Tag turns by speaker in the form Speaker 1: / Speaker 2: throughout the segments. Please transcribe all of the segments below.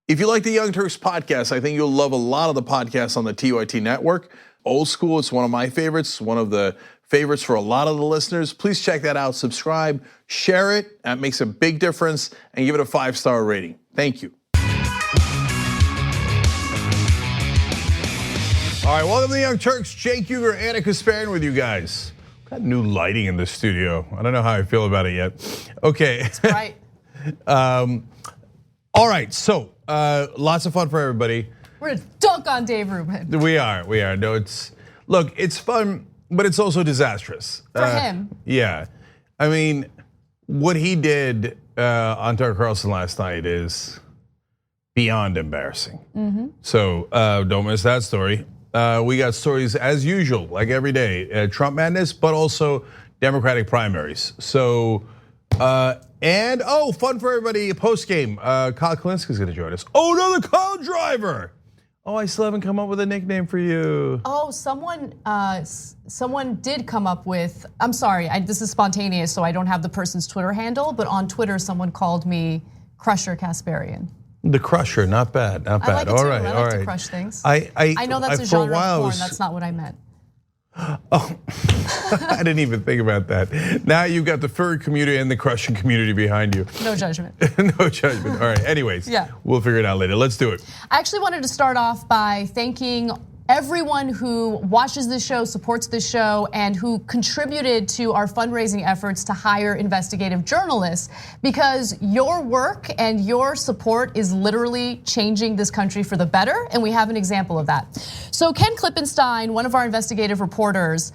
Speaker 1: If you like the Young Turks podcast, I think you'll love a lot of the podcasts on the TYT network. Old School, it's one of my favorites, one of the favorites for a lot of the listeners. Please check that out, subscribe, share it. That makes a big difference, and give it a 5-star rating. Thank you. All right, welcome to the Young Turks. Jake Huger, Anna Kasparian with you guys. Got new lighting in the studio. I don't know how I feel about it yet. Okay.
Speaker 2: It's bright.
Speaker 1: All right, so lots of fun for everybody.
Speaker 2: We're gonna dunk on Dave Rubin.
Speaker 1: We are. No, it's fun, but it's also disastrous.
Speaker 2: For him.
Speaker 1: Yeah, I mean, what he did on Tucker Carlson last night is beyond embarrassing. So don't miss that story. We got stories as usual, like every day, Trump madness, but also Democratic primaries. So, and fun for everybody, post game, Kyle Kalinski's gonna join us. Oh, another car driver. Oh, I still haven't come up with a nickname for you.
Speaker 2: Oh, someone did come up with, I'm sorry, this is spontaneous, so I don't have the person's Twitter handle, but on Twitter, someone called me Crusher Kasparian.
Speaker 1: The Crusher, not bad, not bad.
Speaker 2: I like it too. I like to crush things. I know that's a genre of porn, that's not what I meant.
Speaker 1: Oh, I didn't even think about that. Now you've got the furry community and the crushing community behind you.
Speaker 2: No judgment.
Speaker 1: No judgment. All right, anyways,
Speaker 2: yeah.
Speaker 1: We'll figure it out later. Let's do it.
Speaker 2: I actually wanted to start off by thanking everyone who watches this show, supports this show, and who contributed to our fundraising efforts to hire investigative journalists, because your work and your support is literally changing this country for the better, and we have an example of that. So Ken Klippenstein, one of our investigative reporters,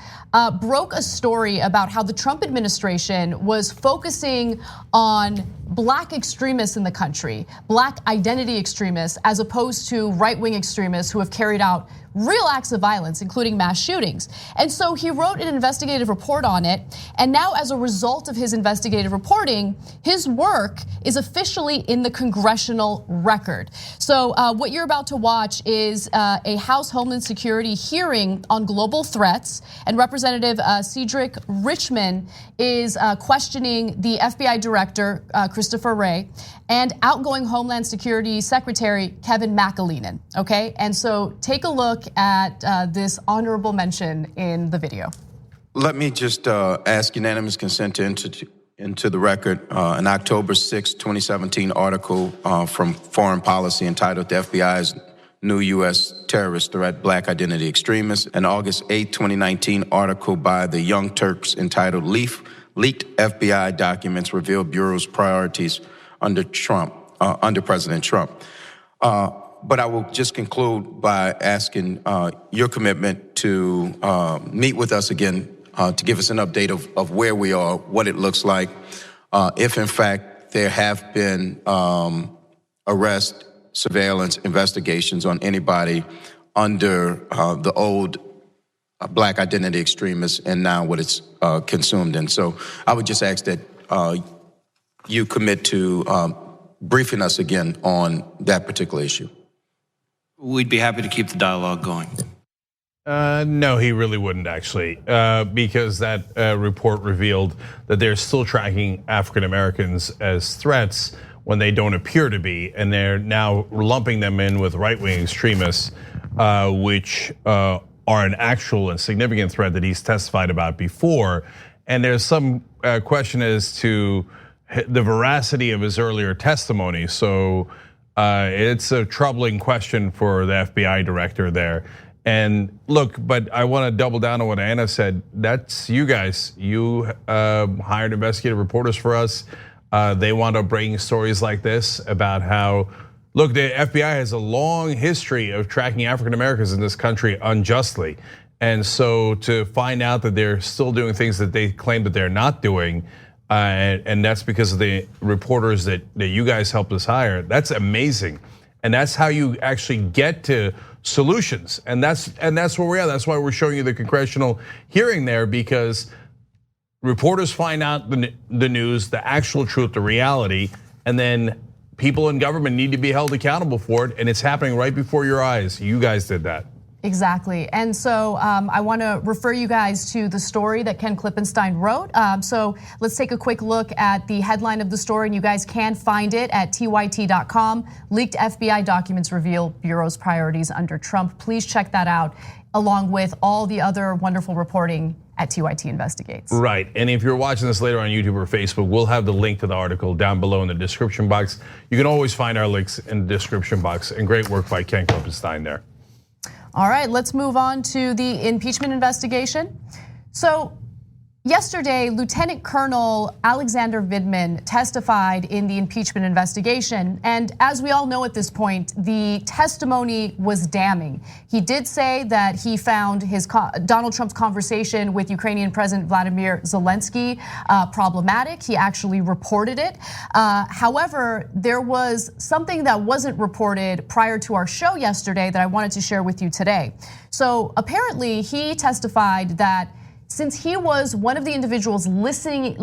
Speaker 2: broke a story about how the Trump administration was focusing on black extremists in the country, black identity extremists, as opposed to right-wing extremists who have carried out real acts of violence, including mass shootings. And so he wrote an investigative report on it. And now, as a result of his investigative reporting, his work is officially in the Congressional Record. So what you're about to watch is a House Homeland Security hearing on global threats. And Representative Cedric Richmond is questioning the FBI Director, Christopher Wray, and outgoing Homeland Security Secretary Kevin McAleenan, okay? And so take a look at this honorable mention in the video.
Speaker 3: Let me just ask unanimous consent to enter into the record an October 6, 2017 article from Foreign Policy entitled "The FBI's New U.S. Terrorist Threat, Black Identity Extremists," an August 8, 2019 article by the Young Turks entitled "Leaked FBI Documents Reveal Bureau's Priorities under President Trump." But I will just conclude by asking your commitment to meet with us again to give us an update of where we are, what it looks like, if in fact there have been arrest, surveillance, investigations on anybody under the old black identity extremists and now what it's consumed in. So I would just ask that you commit to briefing us again on that particular issue.
Speaker 4: We'd be happy to keep the dialogue going.
Speaker 1: No, he really wouldn't actually, because that report revealed that they're still tracking African Americans as threats when they don't appear to be, and they're now lumping them in with right-wing extremists, which are an actual and significant threat that he's testified about before. And there's some question as to the veracity of his earlier testimony. So it's a troubling question for the FBI director there. And look, but I want to double down on what Anna said. That's you guys. You hired investigative reporters for us. They wound up breaking stories like this about how, look, the FBI has a long history of tracking African Americans in this country unjustly. And so to find out that they're still doing things that they claim that they're not doing, and that's because of the reporters that you guys helped us hire, that's amazing. And that's how you actually get to solutions. And that's where we are. That's why we're showing you the congressional hearing there, because reporters find out the news, the actual truth, the reality, and then people in government need to be held accountable for it. And it's happening right before your eyes. You guys did that.
Speaker 2: Exactly, and so I want to refer you guys to the story that Ken Klippenstein wrote. So let's take a quick look at the headline of the story, and you guys can find it at TYT.com. Leaked FBI documents reveal Bureau's priorities under Trump. Please check that out, along with all the other wonderful reporting at TYT Investigates.
Speaker 1: Right, and if you're watching this later on YouTube or Facebook, we'll have the link to the article down below in the description box. You can always find our links in the description box, and great work by Ken Klippenstein there.
Speaker 2: All right, let's move on to the impeachment investigation. So yesterday, Lieutenant Colonel Alexander Vindman testified in the impeachment investigation. And as we all know at this point, the testimony was damning. He did say that he found Donald Trump's conversation with Ukrainian President Vladimir Zelensky problematic. He actually reported it. However, there was something that wasn't reported prior to our show yesterday that I wanted to share with you today. So apparently he testified that since he was one of the individuals listening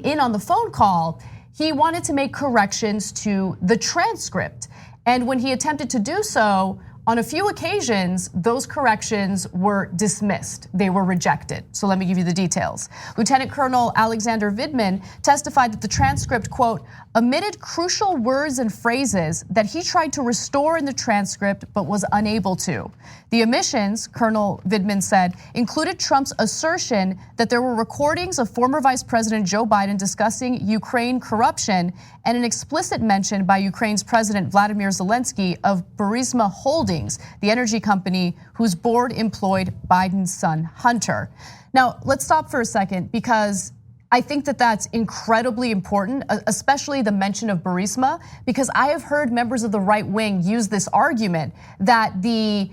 Speaker 2: in on the phone call, he wanted to make corrections to the transcript. And when he attempted to do so, on a few occasions, those corrections were dismissed. They were rejected. So let me give you the details. Lieutenant Colonel Alexander Vindman testified that the transcript, quote, omitted crucial words and phrases that he tried to restore in the transcript but was unable to. The omissions, Colonel Vindman said, included Trump's assertion that there were recordings of former Vice President Joe Biden discussing Ukraine corruption and an explicit mention by Ukraine's President Vladimir Zelensky of Burisma Holdings, the energy company whose board employed Biden's son Hunter. Now, let's stop for a second because I think that that's incredibly important, especially the mention of Burisma, because I have heard members of the right wing use this argument that the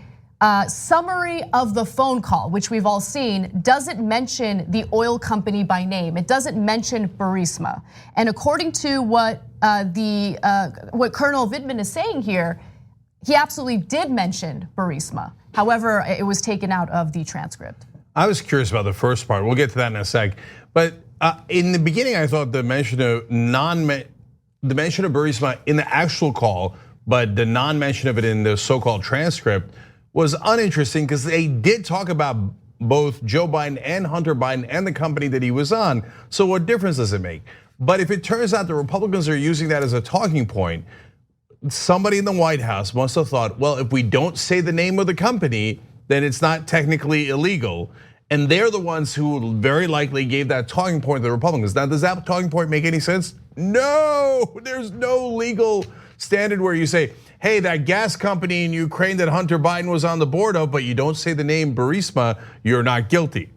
Speaker 2: summary of the phone call, which we've all seen, doesn't mention the oil company by name. It doesn't mention Burisma. And according to what Colonel Vindman is saying here, he absolutely did mention Burisma. However, it was taken out of the transcript.
Speaker 1: I was curious about the first part. We'll get to that in a sec. But in the beginning, I thought the mention of Burisma in the actual call, but the non-mention of it in the so-called transcript was uninteresting because they did talk about both Joe Biden and Hunter Biden and the company that he was on. So what difference does it make? But if it turns out the Republicans are using that as a talking point, somebody in the White House must have thought, well, if we don't say the name of the company, then it's not technically illegal. And they're the ones who very likely gave that talking point to the Republicans. Now, does that talking point make any sense? No, there's no legal standard where you say, hey, that gas company in Ukraine that Hunter Biden was on the board of, but you don't say the name Burisma, you're not guilty.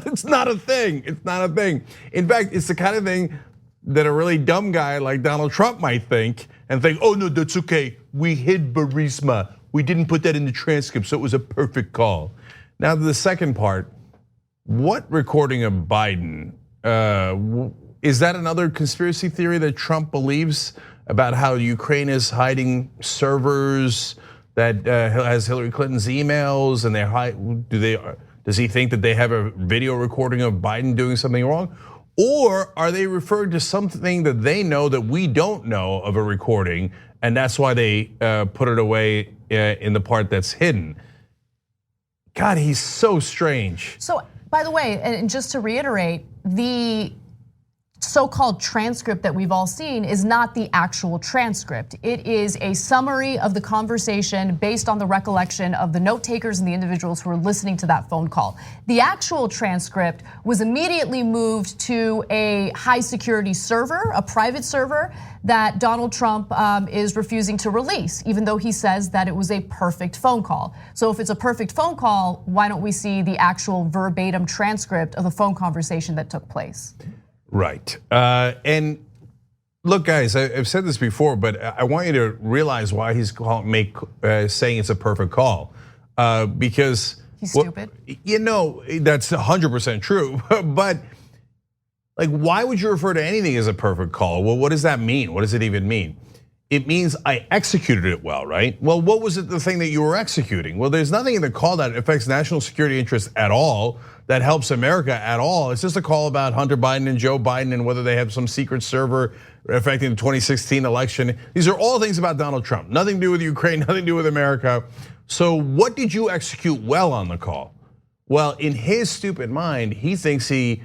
Speaker 1: It's not a thing, it's not a thing. In fact, it's the kind of thing that a really dumb guy like Donald Trump might think and think, oh no, that's okay, we hid Burisma. We didn't put that in the transcript, so it was a perfect call. Now the second part, what recording of Biden, is that another conspiracy theory that Trump believes about how Ukraine is hiding servers that has Hillary Clinton's emails and does he think that they have a video recording of Biden doing something wrong? Or are they referring to something that they know that we don't know of a recording, and that's why they put it away in the part that's hidden? God, he's so strange.
Speaker 2: So, by the way, and just to reiterate, the so-called transcript that we've all seen is not the actual transcript. It is a summary of the conversation based on the recollection of the note takers and the individuals who were listening to that phone call. The actual transcript was immediately moved to a high security server, a private server that Donald Trump is refusing to release, even though he says that it was a perfect phone call. So if it's a perfect phone call, why don't we see the actual verbatim transcript of the phone conversation that took place?
Speaker 1: Right, and look, guys, I've said this before, but I want you to realize why he's saying it's a perfect call, because
Speaker 2: he's stupid.
Speaker 1: You know, that's 100% true, but like, why would you refer to anything as a perfect call? Well, what does that mean? What does it even mean? it means I executed it well, right? Well, what was it, the thing that you were executing? Well, there's nothing in the call that affects national security interests at all, that helps America at all. It's just a call about Hunter Biden and Joe Biden and whether they have some secret server affecting the 2016 election. These are all things about Donald Trump. Nothing to do with Ukraine, nothing to do with America. So what did you execute well on the call? Well, in his stupid mind, he thinks he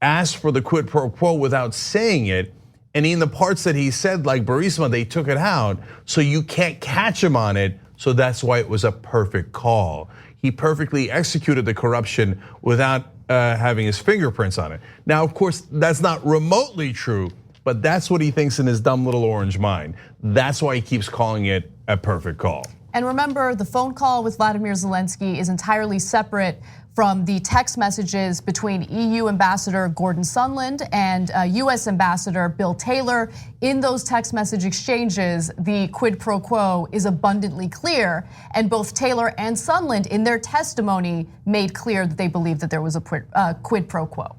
Speaker 1: asked for the quid pro quo without saying it. And in the parts that he said, like Burisma, they took it out, so you can't catch him on it. So that's why it was a perfect call. He perfectly executed the corruption without having his fingerprints on it. Now, of course, that's not remotely true, but that's what he thinks in his dumb little orange mind. That's why he keeps calling it a perfect call.
Speaker 2: And remember, the phone call with Vladimir Zelensky is entirely separate from the text messages between EU Ambassador Gordon Sondland and US Ambassador Bill Taylor. In those text message exchanges, the quid pro quo is abundantly clear, and both Taylor and Sondland in their testimony made clear that they believed that there was a quid pro quo.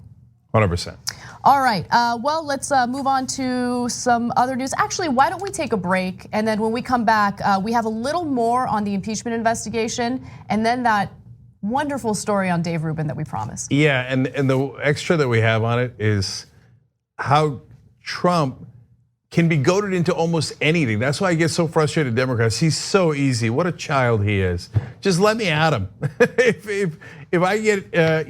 Speaker 1: 100%.
Speaker 2: All right, well, let's move on to some other news. Actually, why don't we take a break, and then when we come back, we have a little more on the impeachment investigation, and then that wonderful story on Dave Rubin that we promised.
Speaker 1: Yeah, and the extra that we have on it is how Trump can be goaded into almost anything. That's why I get so frustrated with Democrats. He's so easy. What a child he is. Just let me at him. If I get, I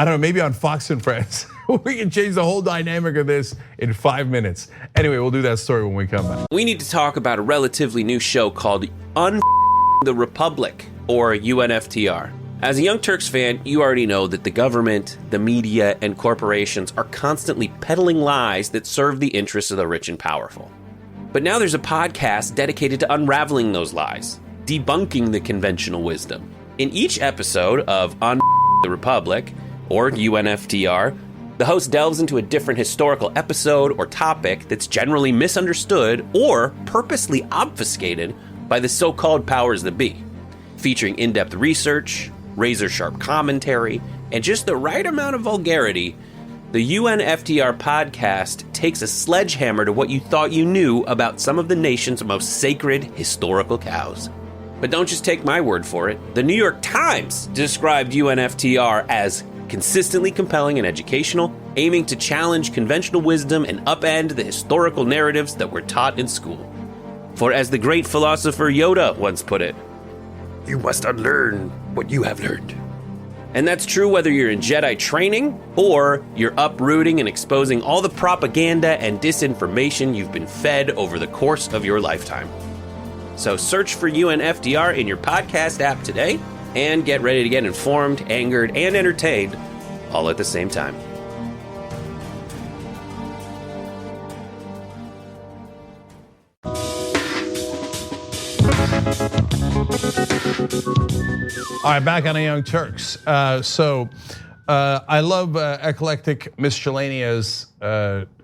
Speaker 1: don't know, maybe on Fox and Friends, we can change the whole dynamic of this in 5 minutes. Anyway, we'll do that story when we come back.
Speaker 5: We need to talk about a relatively new show called the Republic, or UNFTR. As a Young Turks fan, you already know that the government, the media, and corporations are constantly peddling lies that serve the interests of the rich and powerful. But now there's a podcast dedicated to unraveling those lies, debunking the conventional wisdom. In each episode of the Republic, or UNFTR, the host delves into a different historical episode or topic that's generally misunderstood or purposely obfuscated by the so-called powers that be. Featuring in-depth research, razor-sharp commentary, and just the right amount of vulgarity, the UNFTR podcast takes a sledgehammer to what you thought you knew about some of the nation's most sacred historical cows. But don't just take my word for it. The New York Times described UNFTR as consistently compelling and educational, aiming to challenge conventional wisdom and upend the historical narratives that were taught in school. For as the great philosopher Yoda once put it, you must unlearn what you have learned. And that's true whether you're in Jedi training or you're uprooting and exposing all the propaganda and disinformation you've been fed over the course of your lifetime. So search for UNFTR in your podcast app today and get ready to get informed, angered, and entertained all at the same time.
Speaker 1: All right, back on the Young Turks. I love eclectic miscellaneous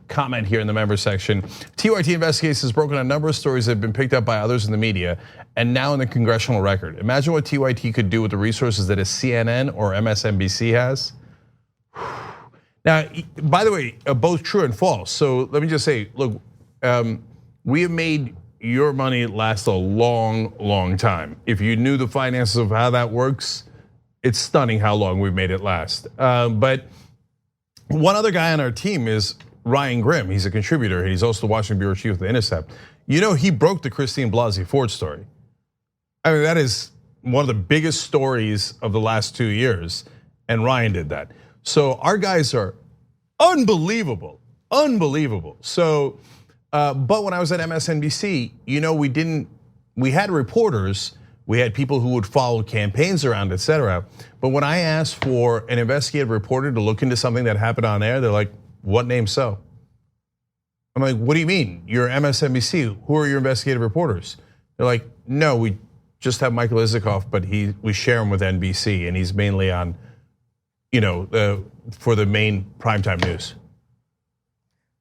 Speaker 1: comment here in the member section. TYT Investigates has broken a number of stories that have been picked up by others in the media and now in the Congressional Record. Imagine what TYT could do with the resources that a CNN or MSNBC has. Now, by the way, both true and false. So let me just say, look, we have made your money last a long, long time. If you knew the finances of how that works, it's stunning how long we've made it last. But one other guy on our team is Ryan Grimm. He's a contributor. He's also the Washington bureau chief of The Intercept. You know, he broke the Christine Blasey Ford story. I mean, that is one of the biggest stories of the last 2 years, and Ryan did that. So our guys are unbelievable, unbelievable. So, but when I was at MSNBC, you know, we had reporters, we had people who would follow campaigns around, et cetera. But when I asked for an investigative reporter to look into something that happened on air, they're like, what name so? I'm like, what do you mean? You're MSNBC, who are your investigative reporters? They're like, no, we just have Michael Isikoff, but we share him with NBC, and he's mainly on, for the main primetime news.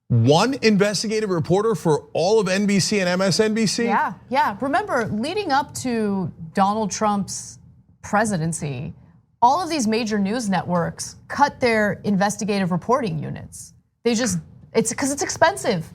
Speaker 1: One investigative reporter for all of NBC and MSNBC?
Speaker 2: Yeah. Remember, leading up to Donald Trump's presidency, all of these major news networks cut their investigative reporting units. It's because it's expensive.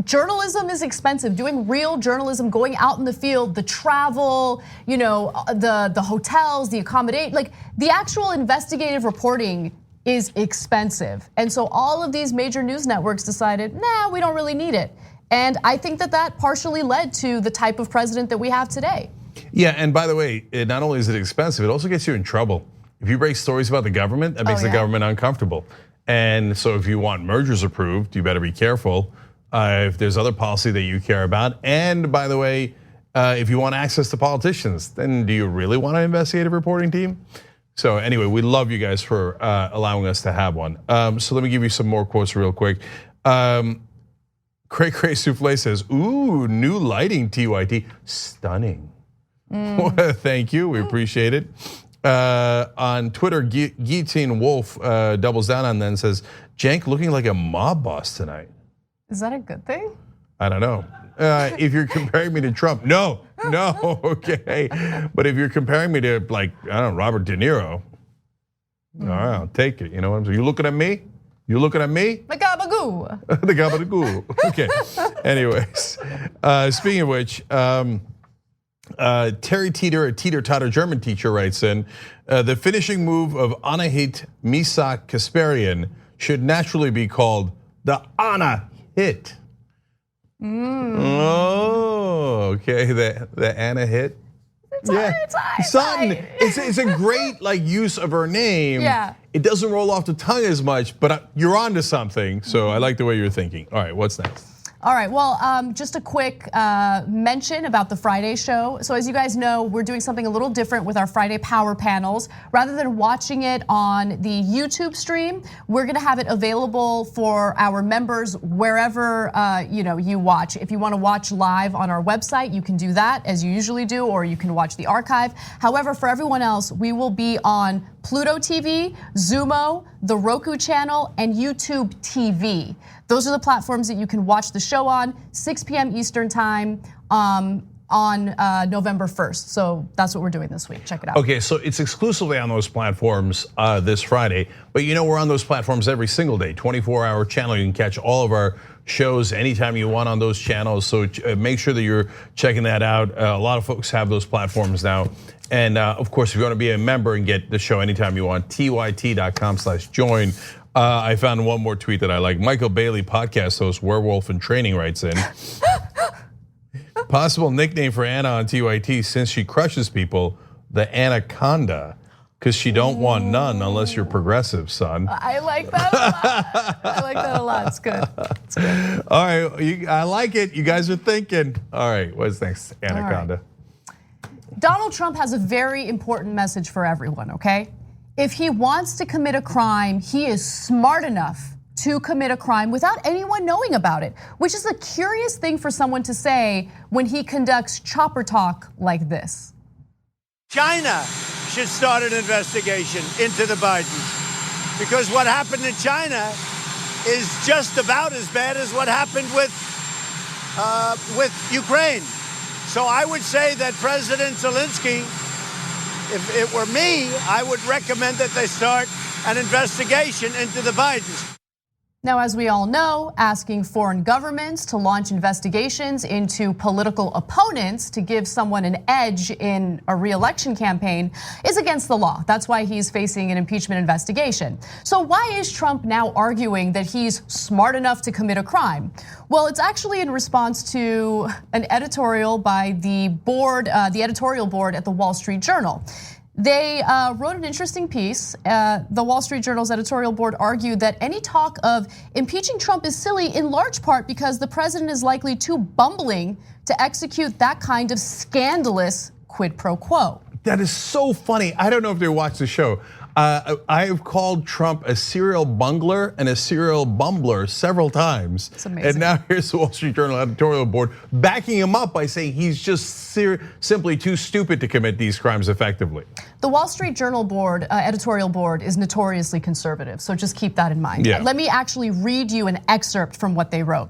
Speaker 2: journalism is expensive. Doing real journalism, going out in the field, the travel, the hotels, the accommodation, like the actual investigative reporting is expensive. And so all of these major news networks decided, nah, we don't really need it. And I think that partially led to the type of president that we have today.
Speaker 1: Yeah, and by the way, not only is it expensive, it also gets you in trouble. If you break stories about the government, that makes the government uncomfortable. And so if you want mergers approved, you better be careful if there's other policy that you care about. And by the way, if you want access to politicians, then do you really want an investigative reporting team? So anyway, we love you guys for allowing us to have one. So let me give you some more quotes real quick. Cray Cray Souffle says, ooh, new lighting, TYT, stunning. Thank you, we appreciate it. On Twitter, Guillotine Wolf doubles down on then says, Cenk looking like a mob boss tonight.
Speaker 2: Is that a good thing?
Speaker 1: I don't know. If you're comparing me to Trump, no, okay. But if you're comparing me to like, I don't know, Robert De Niro, all right, I'll take it. You know what I'm saying? You looking at me? You looking at me?
Speaker 2: The gabagoo.
Speaker 1: The gabagoo. Okay. Anyways, speaking of which, Terry Teeter, a teeter-totter German teacher, writes in, the finishing move of Anahit Misak Kasparian should naturally be called the Anna hit. Oh, okay, the Anna hit. It's a great like use of her name.
Speaker 2: Yeah.
Speaker 1: It doesn't roll off the tongue as much, but you're onto something. So I like the way you're thinking. All right, what's next?
Speaker 2: All right, well, just a quick mention about the Friday show. So as you guys know, we're doing something a little different with our Friday Power Panels. Rather than watching it on the YouTube stream, we're gonna have it available for our members wherever you watch. If you wanna watch live on our website, you can do that as you usually do, or you can watch the archive. However, for everyone else, we will be on Pluto TV, Zumo, the Roku channel, and YouTube TV. Those are the platforms that you can watch the show on, 6 p.m. Eastern time on November 1st. So that's what we're doing this week, check it out.
Speaker 1: Okay, so it's exclusively on those platforms this Friday, but we're on those platforms every single day, 24-hour channel. You can catch all of our shows anytime you want on those channels, so make sure that you're checking that out. A lot of folks have those platforms now. And of course, if you want to be a member and get the show anytime you want, tyt.com/join. I found one more tweet that I like. Michael Bailey, podcast host, Werewolf in Training, writes in. Possible nickname for Anna on TYT, since she crushes people, the Anaconda, because she don't want none unless you're progressive, son.
Speaker 2: I like that a lot. I like that a lot. It's good. It's good.
Speaker 1: All right, I like it. You guys are thinking. All right, what's next, Anaconda?
Speaker 2: Donald Trump has a very important message for everyone, okay? If he wants to commit a crime, he is smart enough to commit a crime without anyone knowing about it, which is a curious thing for someone to say when he conducts chopper talk like this.
Speaker 6: China should start an investigation into the Bidens, because what happened in China is just about as bad as what happened with Ukraine. So I would say that President Zelensky, if it were me, I would recommend that they start an investigation into the Bidens.
Speaker 2: Now, as we all know, asking foreign governments to launch investigations into political opponents to give someone an edge in a re-election campaign is against the law. That's why he's facing an impeachment investigation. So why is Trump now arguing that he's smart enough to commit a crime? Well, it's actually in response to an editorial by the board, the editorial board at the Wall Street Journal. They wrote an interesting piece. The Wall Street Journal's editorial board argued that any talk of impeaching Trump is silly in large part because the president is likely too bumbling to execute that kind of scandalous quid pro quo.
Speaker 1: That is so funny. I don't know if they watch the show. I have called Trump a serial bungler and a serial bumbler several times.
Speaker 2: It's amazing.
Speaker 1: And now here's the Wall Street Journal editorial board backing him up by saying he's just simply too stupid to commit these crimes effectively.
Speaker 2: The Wall Street Journal board, editorial board, is notoriously conservative, so just keep that in mind.
Speaker 1: Yeah.
Speaker 2: Let me actually read you an excerpt from what they wrote.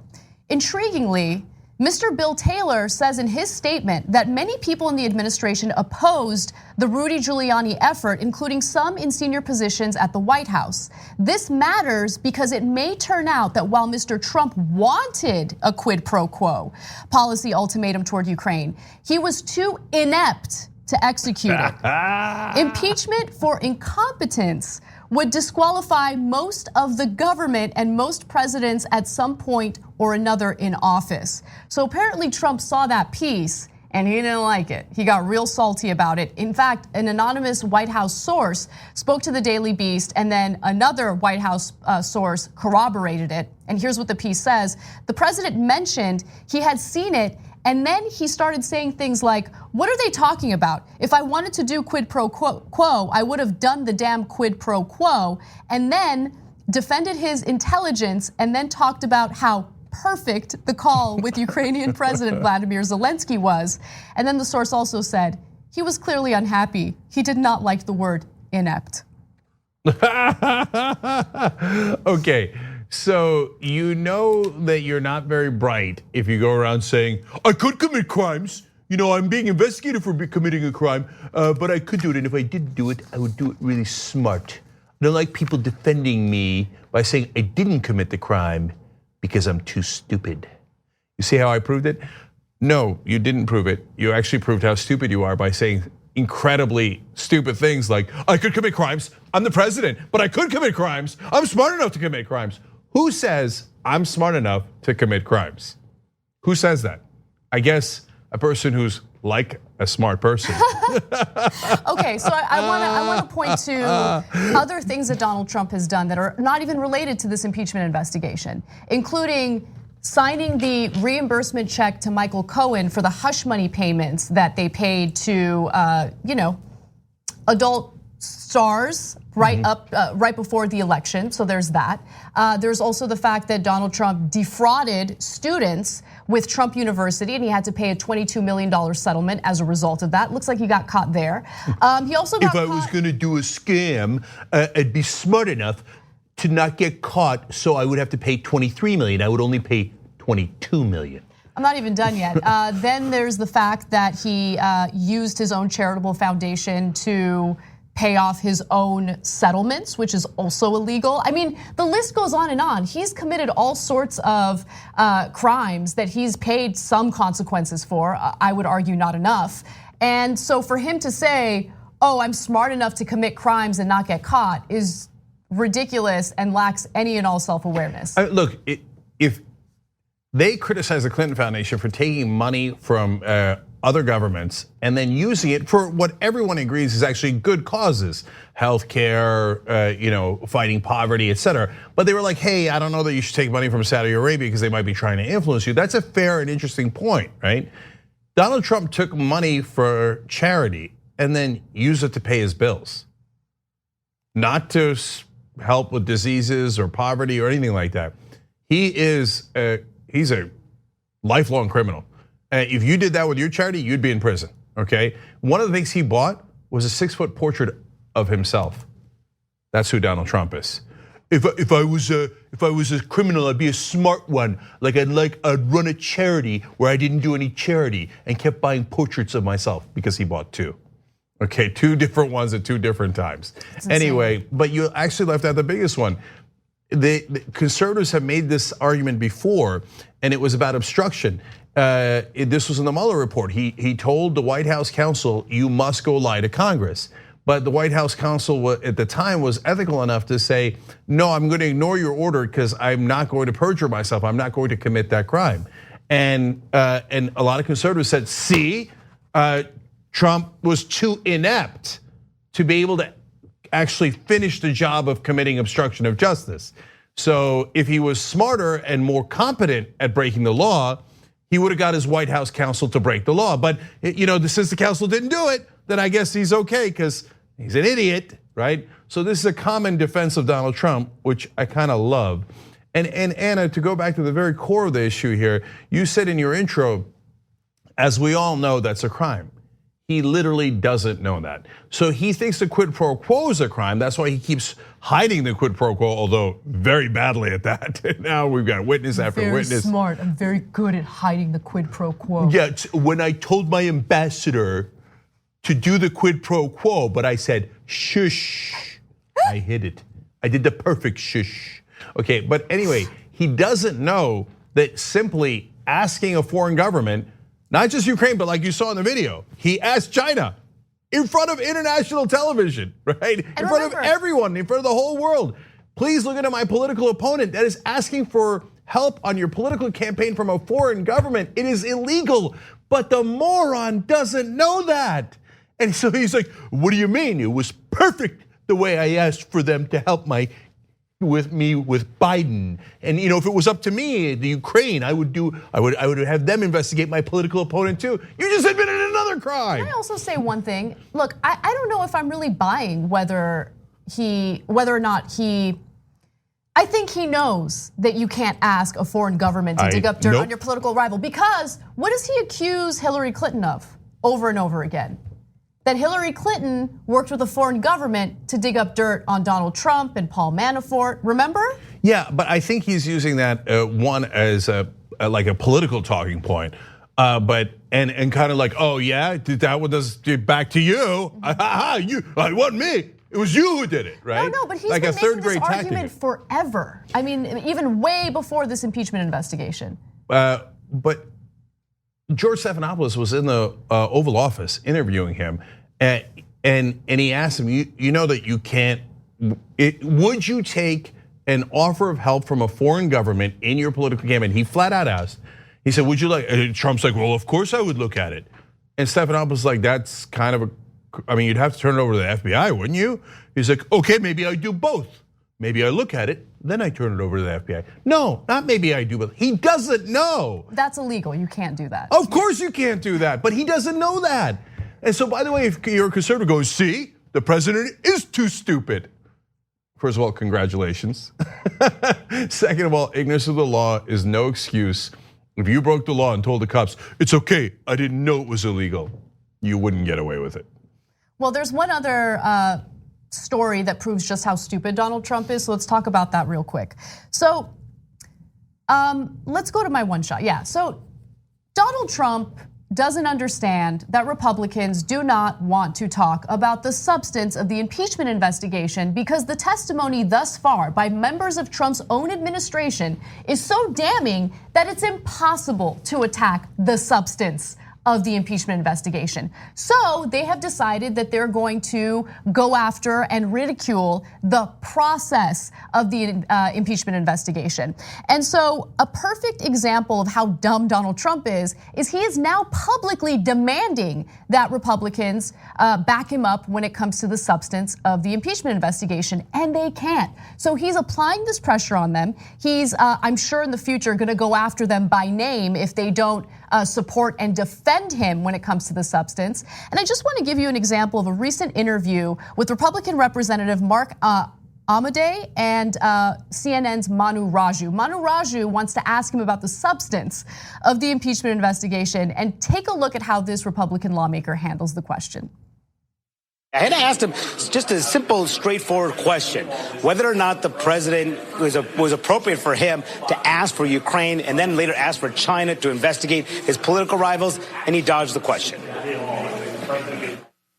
Speaker 2: Intriguingly, Mr. Bill Taylor says in his statement that many people in the administration opposed the Rudy Giuliani effort, including some in senior positions at the White House. This matters because it may turn out that while Mr. Trump wanted a quid pro quo policy ultimatum toward Ukraine, he was too inept to execute it. Impeachment for incompetence would disqualify most of the government and most presidents at some point or another in office. So apparently Trump saw that piece and he didn't like it. He got real salty about it. In fact, an anonymous White House source spoke to the Daily Beast, and then another White House source corroborated it. And here's what the piece says. The president mentioned he had seen it, and then he started saying things like, what are they talking about? If I wanted to do quid pro quo, I would have done the damn quid pro quo, and then defended his intelligence, and then talked about how perfect the call with Ukrainian President Vladimir Zelensky was. And then the source also said, he was clearly unhappy. He did not like the word inept.
Speaker 1: Okay, so you know that you're not very bright if you go around saying, I could commit crimes. You know, I'm being investigated for committing a crime, but I could do it. And if I did do it, I would do it really smart. I don't like people defending me by saying I didn't commit the crime because I'm too stupid. You see how I proved it? No, you didn't prove it. You actually proved how stupid you are by saying incredibly stupid things like, I could commit crimes, I'm the president, but I could commit crimes, I'm smart enough to commit crimes. Who says I'm smart enough to commit crimes? Who says that? I guess a person who's like a smart person.
Speaker 2: Okay, so I want to point to other things that Donald Trump has done that are not even related to this impeachment investigation, including signing the reimbursement check to Michael Cohen for the hush money payments that they paid to, adult stars right before the election. So there's that. There's also the fact that Donald Trump defrauded students with Trump University, and he had to pay a $22 million settlement as a result of that. Looks like he got caught there. He also got caught.
Speaker 1: If I was going to do a scam, I'd be smart enough to not get caught, so I would have to pay 23 million. I would only pay 22 million.
Speaker 2: I'm not even done yet. Then there's the fact that he used his own charitable foundation to pay off his own settlements, which is also illegal. I mean, the list goes on and on. He's committed all sorts of crimes that he's paid some consequences for. I would argue not enough. And so for him to say, oh, I'm smart enough to commit crimes and not get caught is ridiculous and lacks any and all self-awareness.
Speaker 1: Look, if they criticize the Clinton Foundation for taking money from other governments and then using it for what everyone agrees is actually good causes, healthcare, fighting poverty, etc. But they were like, hey, I don't know that you should take money from Saudi Arabia because they might be trying to influence you. That's a fair and interesting point, right? Donald Trump took money for charity and then used it to pay his bills, not to help with diseases or poverty or anything like that. He's a lifelong criminal. If you did that with your charity, you'd be in prison, okay? One of the things he bought was a 6-foot portrait of himself. That's who Donald Trump is. If I was a criminal, I'd be a smart one. I'd run a charity where I didn't do any charity and kept buying portraits of myself because he bought 2. Okay, 2 different ones at 2 different times. Anyway, but you actually left out the biggest one. The conservatives have made this argument before, and it was about obstruction. This was in the Mueller report. He told the White House counsel, you must go lie to Congress. But the White House counsel at the time was ethical enough to say, no, I'm going to ignore your order because I'm not going to perjure myself. I'm not going to commit that crime. And a lot of conservatives said, see, Trump was too inept to be able to actually finish the job of committing obstruction of justice. So if he was smarter and more competent at breaking the law, he would have got his White House counsel to break the law. But since the counsel didn't do it, then I guess he's okay because he's an idiot, right? So this is a common defense of Donald Trump, which I kind of love. And Anna, to go back to the very core of the issue here, you said in your intro, as we all know, that's a crime. He literally doesn't know that. So he thinks the quid pro quo is a crime. That's why he keeps hiding the quid pro quo, although very badly at that. Now we've got witness after witness.
Speaker 2: Very smart. I'm very good at hiding the quid pro quo.
Speaker 1: Yeah, when I told my ambassador to do the quid pro quo, but I said, shush, I hid it. I did the perfect shush. Okay, but anyway, he doesn't know that simply asking a foreign government, not just Ukraine, but like you saw in the video, he asked China in front of international television, right? In front of everyone, in front of the whole world. Please look into my political opponent that is asking for help on your political campaign from a foreign government. It is illegal, but the moron doesn't know that. And so he's like, what do you mean? It was perfect the way I asked for them to help with Biden. And if it was up to me, the Ukraine, I would have them investigate my political opponent too. You just admitted another crime.
Speaker 2: Can I also say one thing? Look, I don't know if I'm really buying whether or not he. I think he knows that you can't ask a foreign government to dig up dirt on your political rival, because what does he accuse Hillary Clinton of over and over again? That Hillary Clinton worked with a foreign government to dig up dirt on Donald Trump and Paul Manafort, remember?
Speaker 1: Yeah, but I think he's using that one as like a political talking point. But kind of like, oh yeah, that one does back to you. It wasn't me. It was you who did it, right?
Speaker 2: No, but he's
Speaker 1: like
Speaker 2: been
Speaker 1: a third
Speaker 2: making this
Speaker 1: grade
Speaker 2: argument forever. I mean, even way before this impeachment investigation.
Speaker 1: But George Stephanopoulos was in the Oval Office interviewing him, and he asked him, you know that you can't. Would you take an offer of help from a foreign government in your political campaign? He flat out asked. He said, "Would you like?" Trump's like, "Well, of course I would look at it." And Stephanopoulos was like, "That's kind of a. I mean, you'd have to turn it over to the FBI, wouldn't you?" He's like, "Okay, maybe I do both. Maybe I look at it, then I turn it over to the FBI." No, not maybe I do, but he doesn't know.
Speaker 2: That's illegal. You can't do that.
Speaker 1: Of course you can't do that, but he doesn't know that. And so, by the way, if you're a conservative, go, see, the president is too stupid. First of all, congratulations. Second of all, ignorance of the law is no excuse. If you broke the law and told the cops, it's okay, I didn't know it was illegal, you wouldn't get away with it.
Speaker 2: Well, there's one other story that proves just how stupid Donald Trump is. So let's talk about that real quick. So let's go to my one shot. Yeah, so Donald Trump doesn't understand that Republicans do not want to talk about the substance of the impeachment investigation, because the testimony thus far by members of Trump's own administration is so damning that it's impossible to attack the substance of the impeachment investigation. So they have decided that they're going to go after and ridicule the process of the impeachment investigation. And so a perfect example of how dumb Donald Trump is he is now publicly demanding that Republicans back him up when it comes to the substance of the impeachment investigation, and they can't. So he's applying this pressure on them. He's, I'm sure in the future, gonna go after them by name if they don't support and defend him when it comes to the substance. And I just want to give you an example of a recent interview with Republican Representative Mark Amodei and CNN's Manu Raju. Manu Raju wants to ask him about the substance of the impeachment investigation, and take a look at how this Republican lawmaker handles the question.
Speaker 7: I had asked him just a simple, straightforward question, whether or not the president was appropriate for him to ask for Ukraine and then later ask for China to investigate his political rivals, and he dodged the question.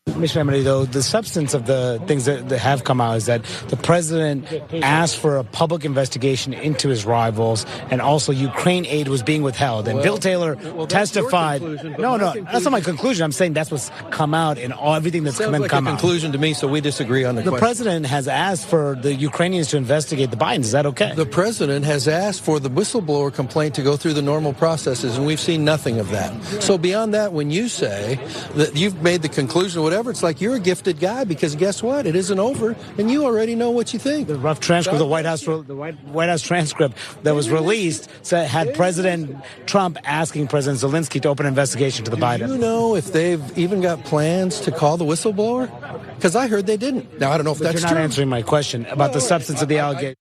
Speaker 7: Mr. Amodei, though, the substance of the things that have come out is that the president asked for a public investigation into his rivals, and also Ukraine aid was being withheld. And Bill Taylor testified. No, that's not my conclusion. I'm saying that's what's come out in everything that's come out.
Speaker 8: Conclusion to me, so we disagree on the question.
Speaker 7: The president has asked for the Ukrainians to investigate the Bidens. Is that okay?
Speaker 8: The president has asked for the whistleblower complaint to go through the normal processes, and we've seen nothing of that. So beyond that, when you say that you've made the conclusion or whatever, it's like you're a gifted guy, because guess what? It isn't over, and you already know what you think.
Speaker 7: The rough transcript, the White House transcript that was released had President Trump asking President Zelensky to open an investigation to the Biden.
Speaker 8: Do you know if they've even got plans to call the whistleblower? Because I heard they didn't. Now I don't know if that's true.
Speaker 7: You're not answering my question about the substance of the allegation.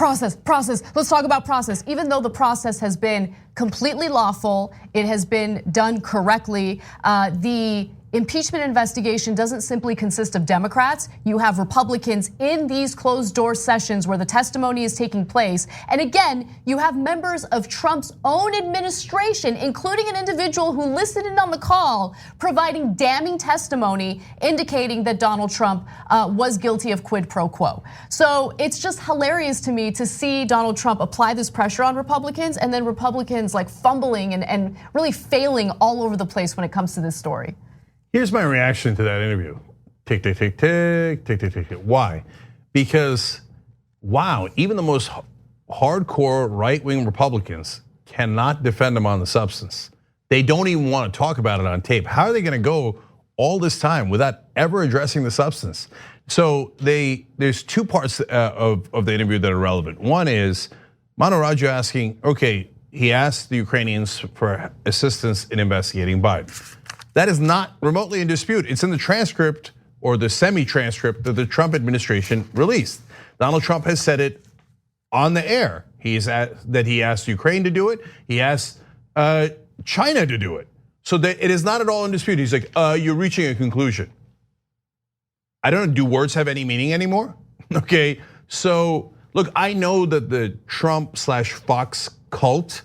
Speaker 2: process. Let's talk about process. Even though the process has been completely lawful, it has been done correctly. The impeachment investigation doesn't simply consist of Democrats. You have Republicans in these closed door sessions where the testimony is taking place. And again, you have members of Trump's own administration, including an individual who listened in on the call, providing damning testimony indicating that Donald Trump was guilty of quid pro quo. So it's just hilarious to me to see Donald Trump apply this pressure on Republicans and then Republicans like fumbling and really failing all over the place when it comes to this story.
Speaker 1: Here's my reaction to that interview. Tick, tick, tick, tick, tick, tick, tick, tick. Why? Because, wow, even the most hardcore right-wing Republicans cannot defend him on the substance. They don't even want to talk about it on tape. How are they going to go all this time without ever addressing the substance? So there's two parts of the interview that are relevant. One is Manu Raju asking, okay, he asked the Ukrainians for assistance in investigating Biden. That is not remotely in dispute. It's in the transcript or the semi-transcript that the Trump administration released. Donald Trump has said it on the air. He asked Ukraine to do it. He asked China to do it. So that it is not at all in dispute. He's like, you're reaching a conclusion. I don't know, do words have any meaning anymore? Okay, so look, I know that the Trump/Fox cult,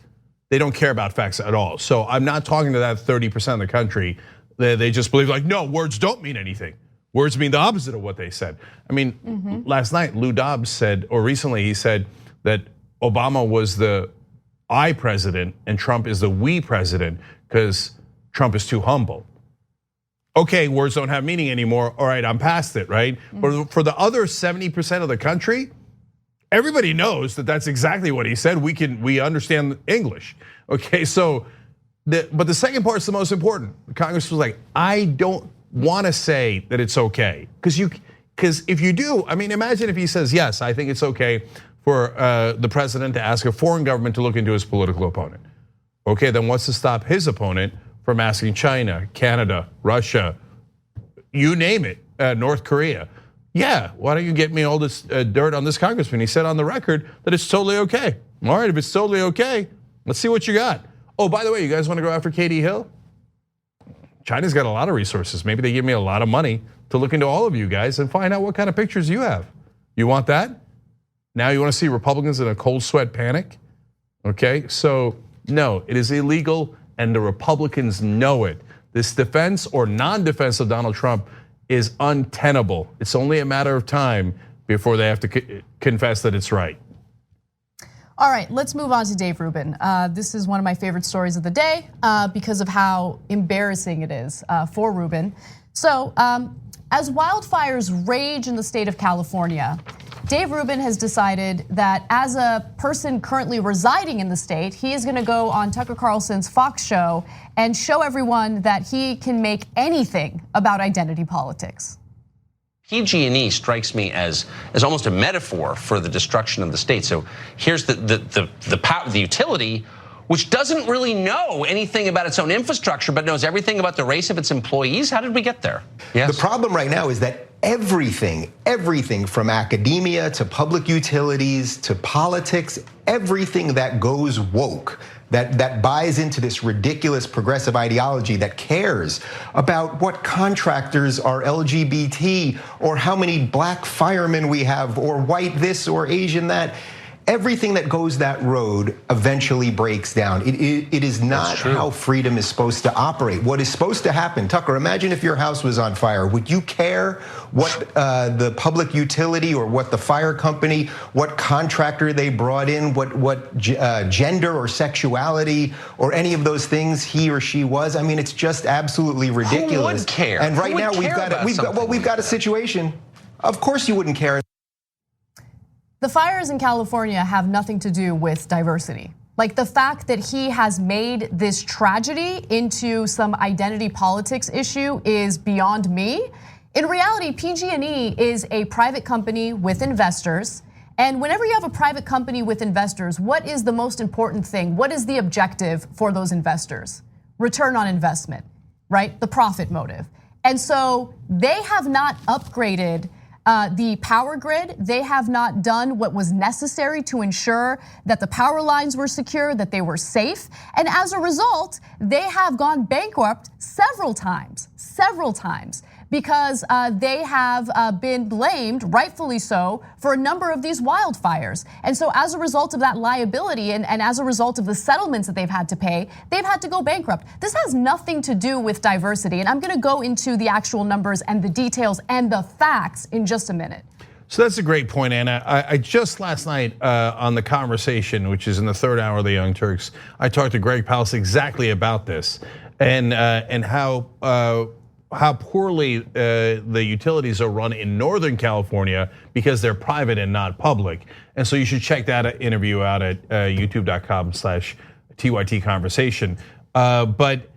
Speaker 1: they don't care about facts at all. So I'm not talking to that 30% of the country. They just believe like, no, words don't mean anything. Words mean the opposite of what they said. I mean, last night Lou Dobbs said, or recently he said that Obama was the I president and Trump is the we president because Trump is too humble. Okay, words don't have meaning anymore. All right, I'm past it, right? For the other 70% of the country, everybody knows that that's exactly what he said. We understand English. Okay, so but the second part is the most important. Congress was like, I don't want to say that it's okay because if you do, I mean, imagine if he says yes, I think it's okay for the president to ask a foreign government to look into his political opponent. Okay, then what's to stop his opponent from asking China, Canada, Russia, you name it, North Korea? Yeah, why don't you get me all this dirt on this congressman? He said on the record that it's totally okay. All right, if it's totally okay, let's see what you got. Oh, by the way, you guys want to go after Katie Hill? China's got a lot of resources. Maybe they give me a lot of money to look into all of you guys and find out what kind of pictures you have. You want that? Now you want to see Republicans in a cold sweat panic? Okay, so no, it is illegal and the Republicans know it. This defense or non-defense of Donald Trump is untenable. It's only a matter of time before they have to confess that it's right.
Speaker 2: All right, let's move on to Dave Rubin. This is one of my favorite stories of the day because of how embarrassing it is for Rubin. So as wildfires rage in the state of California, Dave Rubin has decided that as a person currently residing in the state, he is gonna go on Tucker Carlson's Fox show and show everyone that he can make anything about identity politics.
Speaker 9: PG&E strikes me as almost a metaphor for the destruction of the state. So here's the utility, which doesn't really know anything about its own infrastructure, but knows everything about the race of its employees. How did we get there? Yes.
Speaker 10: The problem right now is that everything from academia to public utilities to politics, everything that goes woke, that buys into this ridiculous progressive ideology that cares about what contractors are LGBT or how many black firemen we have or white this or Asian that. Everything that goes that road eventually breaks down. It is not how freedom is supposed to operate. What is supposed to happen, Tucker, imagine if your house was on fire. Would you care what the public utility or what the fire company, what contractor they brought in, what gender or sexuality or any of those things he or she was? I mean, it's just absolutely ridiculous.
Speaker 9: Who would care?
Speaker 10: And right now we've got a situation. Of course you wouldn't care.
Speaker 2: The fires in California have nothing to do with diversity. Like the fact that he has made this tragedy into some identity politics issue is beyond me. In reality, PG&E is a private company with investors. And whenever you have a private company with investors, what is the most important thing? What is the objective for those investors? Return on investment, right? The profit motive. And so they have not upgraded the power grid. They have not done what was necessary to ensure that the power lines were secure, that they were safe. And as a result, they have gone bankrupt several times, because they have been blamed, rightfully so, for a number of these wildfires. And so as a result of that liability and as a result of the settlements that they've had to pay, they've had to go bankrupt. This has nothing to do with diversity. And I'm gonna go into the actual numbers and the details and the facts in just a minute.
Speaker 1: So that's a great point, Anna. I just last night on The Conversation, which is in the third hour of the Young Turks, I talked to Greg Palast exactly about this and how poorly the utilities are run in Northern California because they're private and not public. And so you should check that interview out at youtube.com/TYT conversation. But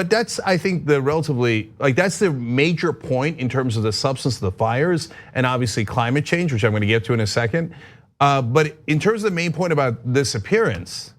Speaker 1: that's, I think, the relatively, that's the major point in terms of the substance of the fires and obviously climate change, which I'm gonna get to in a second. But in terms of the main point about this appearance,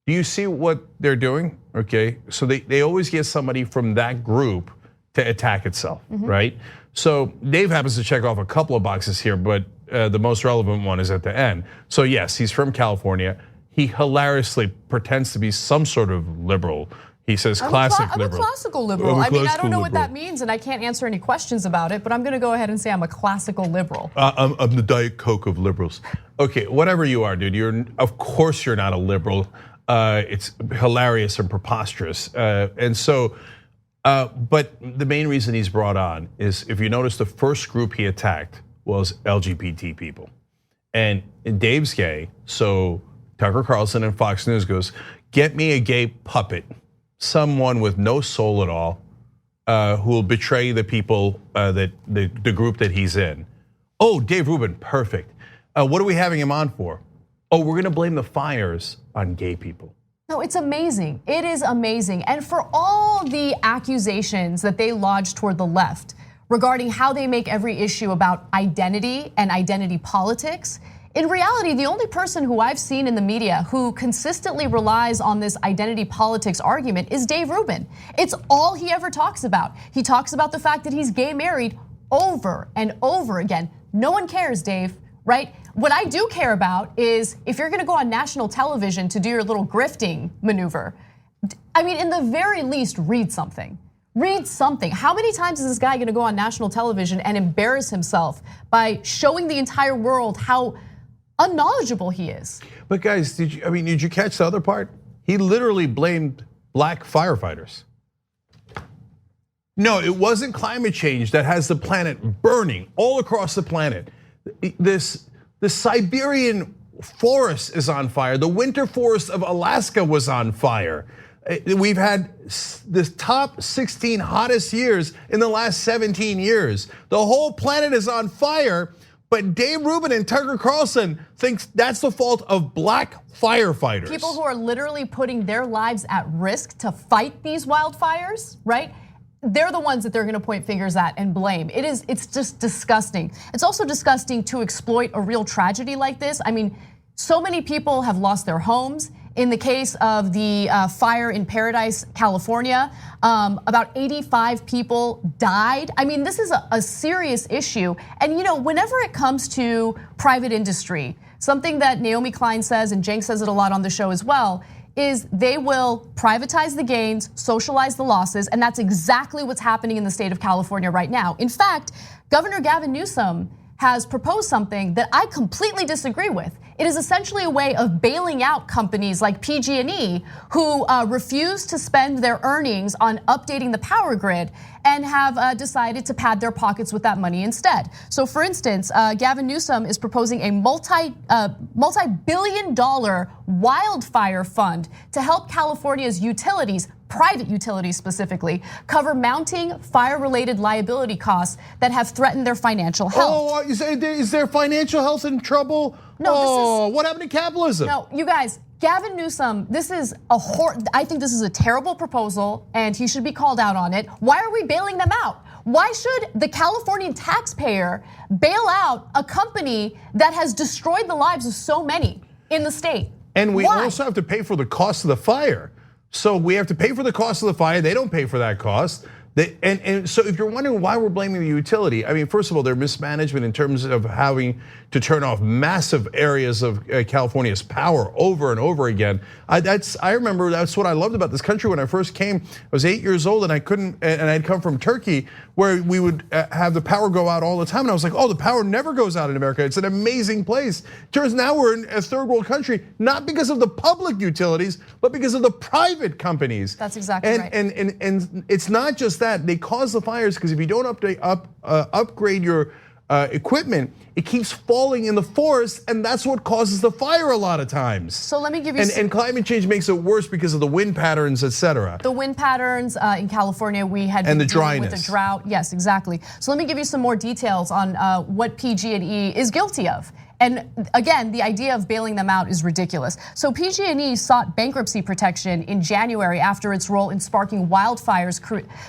Speaker 1: do you see what they're doing? Okay, so they always get somebody from that group to attack itself, right? So Dave happens to check off a couple of boxes here, but the most relevant one is at the end. So yes, he's from California. He hilariously pretends to be some sort of liberal. He says classic liberal.
Speaker 2: I'm a classical liberal. I mean, I don't know what that means and I can't answer any questions about it, but I'm gonna go ahead and say I'm a classical liberal.
Speaker 1: I'm the Diet Coke of liberals. Okay, whatever you are, dude, of course you're not a liberal. It's hilarious and preposterous. And so, but the main reason he's brought on is, if you notice, the first group he attacked was LGBT people. And Dave's gay, so Tucker Carlson and Fox News goes, get me a gay puppet, someone with no soul at all, who will betray the people, that the group that he's in. Oh, Dave Rubin, perfect. What are we having him on for? Oh, we're gonna blame the fires on gay people.
Speaker 2: No, it's amazing. It is amazing. And for all the accusations that they lodge toward the left regarding how they make every issue about identity and identity politics, in reality, the only person who I've seen in the media who consistently relies on this identity politics argument is Dave Rubin. It's all he ever talks about. He talks about the fact that he's gay married over and over again. No one cares, Dave, right? What I do care about is if you're gonna go on national television to do your little grifting maneuver, I mean, in the very least, read something. Read something. How many times is this guy gonna go on national television and embarrass himself by showing the entire world how unknowledgeable he is?
Speaker 1: But guys, did you catch the other part? He literally blamed black firefighters. No, it wasn't climate change that has the planet burning all across the planet. The Siberian forest is on fire. The winter forest of Alaska was on fire. We've had the top 16 hottest years in the last 17 years. The whole planet is on fire, but Dave Rubin and Tucker Carlson thinks that's the fault of black firefighters.
Speaker 2: People who are literally putting their lives at risk to fight these wildfires, right? They're the ones that they're gonna point fingers at and blame. It's just disgusting. It's also disgusting to exploit a real tragedy like this. I mean, so many people have lost their homes. In the case of the fire in Paradise, California, about 85 people died. I mean, this is a serious issue. And whenever it comes to private industry, something that Naomi Klein says, and Cenk says it a lot on the show as well, is they will privatize the gains, socialize the losses, and that's exactly what's happening in the state of California right now. In fact, Governor Gavin Newsom has proposed something that I completely disagree with. It is essentially a way of bailing out companies like PG&E who refuse to spend their earnings on updating the power grid and have decided to pad their pockets with that money instead. So for instance, Gavin Newsom is proposing a multi-billion-dollar wildfire fund to help California's utilities, private utilities specifically, cover mounting fire-related liability costs that have threatened their financial health.
Speaker 1: Oh, you say, is their financial health in trouble?
Speaker 2: No,
Speaker 1: what happened to capitalism?
Speaker 2: No, you guys, Gavin Newsom, I think this is a terrible proposal and he should be called out on it. Why are we bailing them out? Why should the Californian taxpayer bail out a company that has destroyed the lives of so many in the state?
Speaker 1: And we also have to pay for the cost of the fire. So we have to pay for the cost of the fire. They don't pay for that cost. And so if you're wondering why we're blaming the utility, I mean, first of all, their mismanagement in terms of having to turn off massive areas of California's power over and over again. I remember that's what I loved about this country when I first came. I was 8 years old and I'd come from Turkey where we would have the power go out all the time. And I was like, oh, the power never goes out in America. It's an amazing place. Turns now we're in a third world country, not because of the public utilities, but because of the private companies.
Speaker 2: That's exactly right.
Speaker 1: And it's not just that, they cause the fires because if you don't upgrade your equipment, it keeps falling in the forest, and that's what causes the fire a lot of times.
Speaker 2: So let me give you
Speaker 1: and climate change makes it worse because of the wind patterns, etc.
Speaker 2: The wind patterns in California, we had
Speaker 1: and
Speaker 2: been
Speaker 1: the
Speaker 2: dealing
Speaker 1: dryness
Speaker 2: with the drought. Yes, exactly. So let me give you some more details on what PG&E is guilty of. And again, the idea of bailing them out is ridiculous. So PG&E sought bankruptcy protection in January after its role in sparking wildfires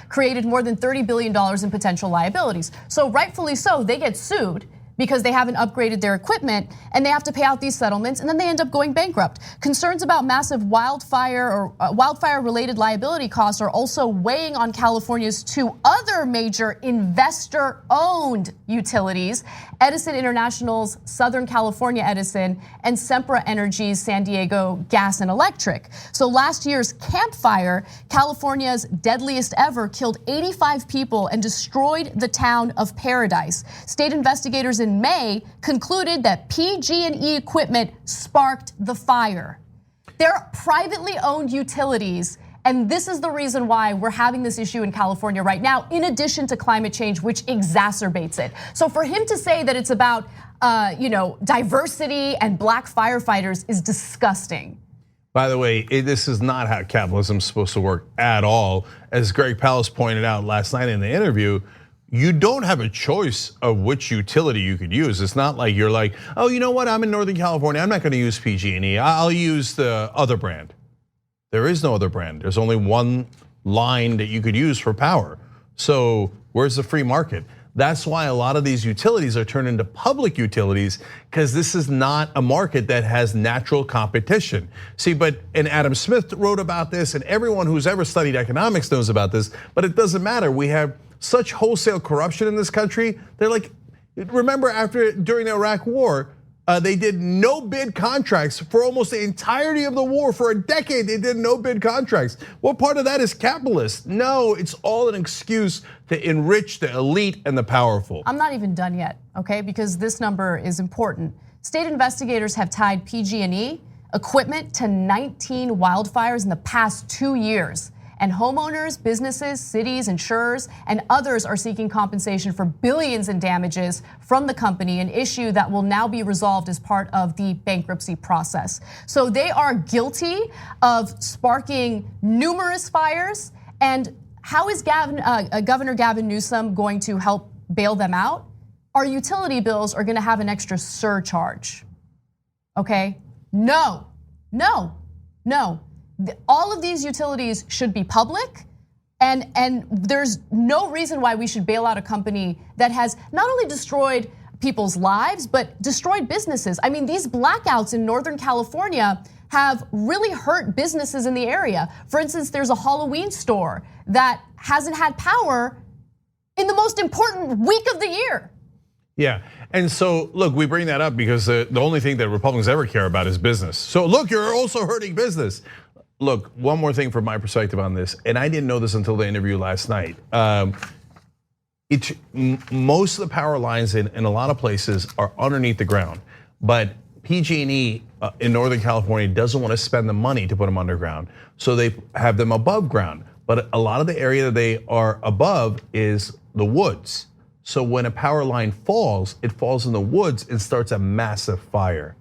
Speaker 2: created more than $30 billion in potential liabilities. So rightfully so, they get sued because they haven't upgraded their equipment and they have to pay out these settlements and then they end up going bankrupt. Concerns about massive wildfire related liability costs are also weighing on California's two other major investor-owned utilities, Edison International's Southern California Edison and Sempra Energy's San Diego Gas and Electric. So last year's Camp Fire, California's deadliest ever, killed 85 people and destroyed the town of Paradise. State investigators in May concluded that PG&E equipment sparked the fire. They're privately owned utilities, and this is the reason why we're having this issue in California right now, in addition to climate change, which exacerbates it. So for him to say that it's about diversity and black firefighters is disgusting.
Speaker 1: By the way, this is not how capitalism is supposed to work at all. As Greg Palast pointed out last night in the interview, you don't have a choice of which utility you could use. It's not like you're like, oh, you know what? I'm in Northern California. I'm not going to use PG&E. I'll use the other brand. There is no other brand. There's only one line that you could use for power. So where's the free market? That's why a lot of these utilities are turned into public utilities, because this is not a market that has natural competition. See, and Adam Smith wrote about this, and everyone who's ever studied economics knows about this, but it doesn't matter. We have such wholesale corruption in this country. They're like, remember during the Iraq War, they did no bid contracts for almost the entirety of the war. For a decade, they did no bid contracts. What part of that is capitalist? No, it's all an excuse to enrich the elite and the powerful.
Speaker 2: I'm not even done yet, okay? Because this number is important. State investigators have tied PG&E equipment to 19 wildfires in the past 2 years. And homeowners, businesses, cities, insurers, and others are seeking compensation for billions in damages from the company, an issue that will now be resolved as part of the bankruptcy process. So they are guilty of sparking numerous fires. And how is Governor Gavin Newsom going to help bail them out? Our utility bills are gonna have an extra surcharge, okay? No. All of these utilities should be public, and there's no reason why we should bail out a company that has not only destroyed people's lives, but destroyed businesses. I mean, these blackouts in Northern California have really hurt businesses in the area. For instance, there's a Halloween store that hasn't had power in the most important week of the year.
Speaker 1: Yeah, and so look, we bring that up because the only thing that Republicans ever care about is business. So look, you're also hurting business. Look, one more thing from my perspective on this, and I didn't know this until the interview last night. Most of the power lines in a lot of places are underneath the ground, but PG&E in Northern California doesn't want to spend the money to put them underground, so they have them above ground. But a lot of the area that they are above is the woods. So when a power line falls, it falls in the woods and starts a massive fire.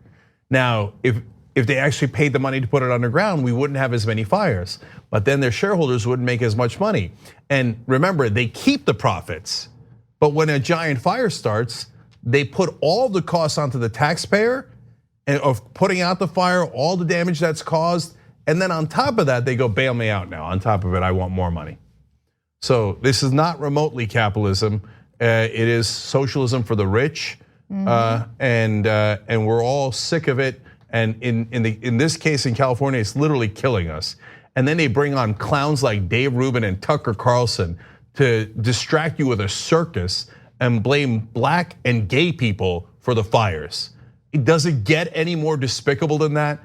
Speaker 1: Now, if they actually paid the money to put it underground, we wouldn't have as many fires. But then their shareholders wouldn't make as much money. And remember, they keep the profits. But when a giant fire starts, they put all the costs onto the taxpayer of putting out the fire, all the damage that's caused. And then on top of that, they go, bail me out now. On top of it, I want more money. So this is not remotely capitalism. It is socialism for the rich. And we're all sick of it. And in this case in California, it's literally killing us. And then they bring on clowns like Dave Rubin and Tucker Carlson to distract you with a circus and blame black and gay people for the fires. Does it get any more despicable than that?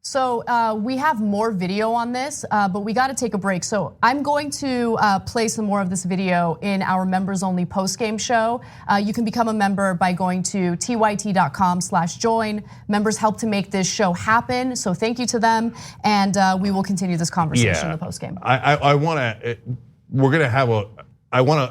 Speaker 2: So we have more video on this, but we got to take a break. So I'm going to play some more of this video in our members only post-game show. You can become a member by going to tyt.com/join. Members help to make this show happen. So thank you to them. And we will continue this conversation in the post-game.
Speaker 1: I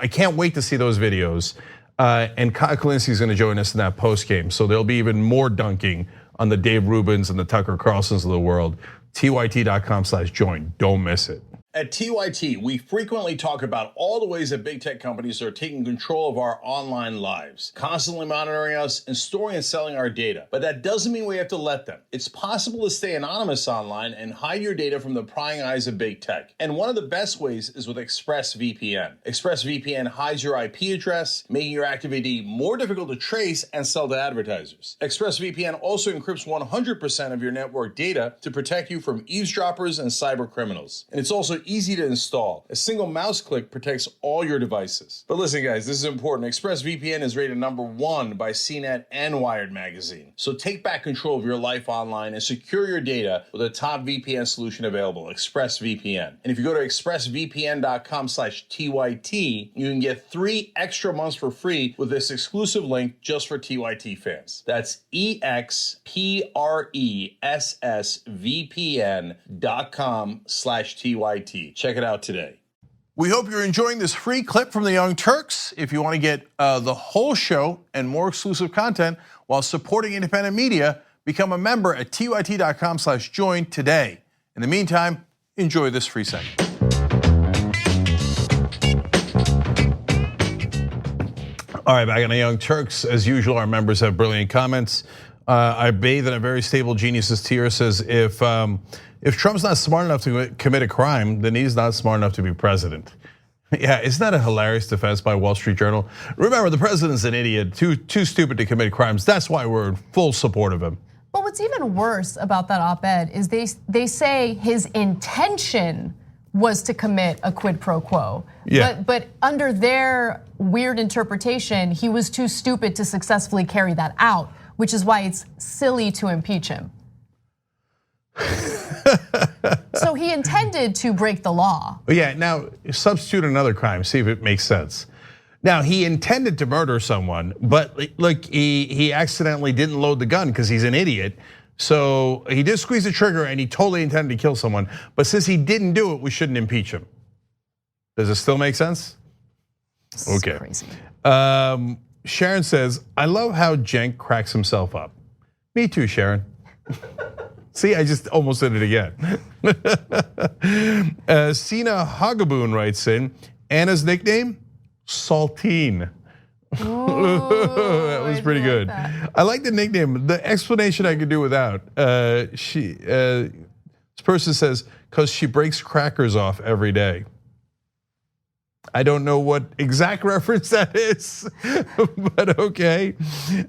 Speaker 1: can't wait to see those videos. And Kyle Kalinske is going to join us in that post-game. So there'll be even more dunking on the Dave Rubins and the Tucker Carlsons of the world. tyt.com/join. Don't miss it.
Speaker 11: At TYT, we frequently talk about all the ways that big tech companies are taking control of our online lives, constantly monitoring us and storing and selling our data. But that doesn't mean we have to let them. It's possible to stay anonymous online and hide your data from the prying eyes of big tech. And one of the best ways is with ExpressVPN. ExpressVPN hides your IP address, making your active ID more difficult to trace and sell to advertisers. ExpressVPN also encrypts 100% of your network data to protect you from eavesdroppers and cyber criminals. And it's also easy to install. A single mouse click protects all your devices. But listen, guys, this is important. ExpressVPN is rated #1 by CNET and Wired magazine. So take back control of your life online and secure your data with a top VPN solution available, ExpressVPN. And if you go to expressvpn.com/TYT, you can get 3 extra months for free with this exclusive link just for TYT fans. That's expressvpn.com/TYT. Check it out today.
Speaker 1: We hope you're enjoying this free clip from the Young Turks. If you want to get the whole show and more exclusive content while supporting independent media, become a member at tyt.com/join today. In the meantime, enjoy this free segment. All right, back on the Young Turks. As usual, our members have brilliant comments. I bathe in a very stable genius's tear, says if Trump's not smart enough to commit a crime, then he's not smart enough to be president. Yeah, isn't that a hilarious defense by Wall Street Journal? Remember, the president's an idiot, too stupid to commit crimes. That's why we're in full support of him.
Speaker 2: But what's even worse about that op-ed is they say his intention was to commit a quid pro quo.
Speaker 1: Yeah.
Speaker 2: But under their weird interpretation, he was too stupid to successfully carry that out, which is why it's silly to impeach him. So he intended to break the law.
Speaker 1: Yeah, now substitute another crime, see if it makes sense. Now he intended to murder someone, but like he accidentally didn't load the gun because he's an idiot. So he did squeeze the trigger and he totally intended to kill someone. But since he didn't do it, we shouldn't impeach him. Does it still make sense? Okay.
Speaker 2: Crazy.
Speaker 1: Sharon says, I love how Cenk cracks himself up. Me too, Sharon. See, I just almost did it again. Sina Hagaboon writes in, Anna's nickname, Saltine. That was pretty good. I like the nickname. The explanation I could do without. This person says, because she breaks crackers off every day. I don't know what exact reference that is, but okay.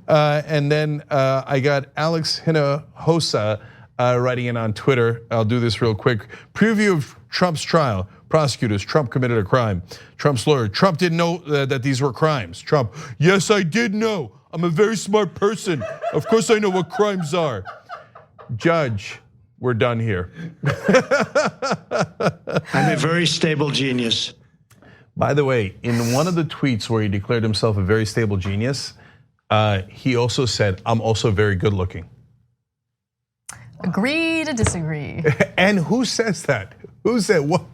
Speaker 1: And then I got Alex Hinojosa writing in on Twitter. I'll do this real quick. Preview of Trump's trial. Prosecutors, Trump committed a crime. Trump's lawyer, Trump didn't know that these were crimes. Trump, yes, I did know. I'm a very smart person. Of course I know what crimes are. Judge, we're done here.
Speaker 6: I'm a very stable genius.
Speaker 1: By the way, in one of the tweets where he declared himself a very stable genius, he also said, I'm also very good looking.
Speaker 2: Agree to disagree.
Speaker 1: And who says that? Who said what?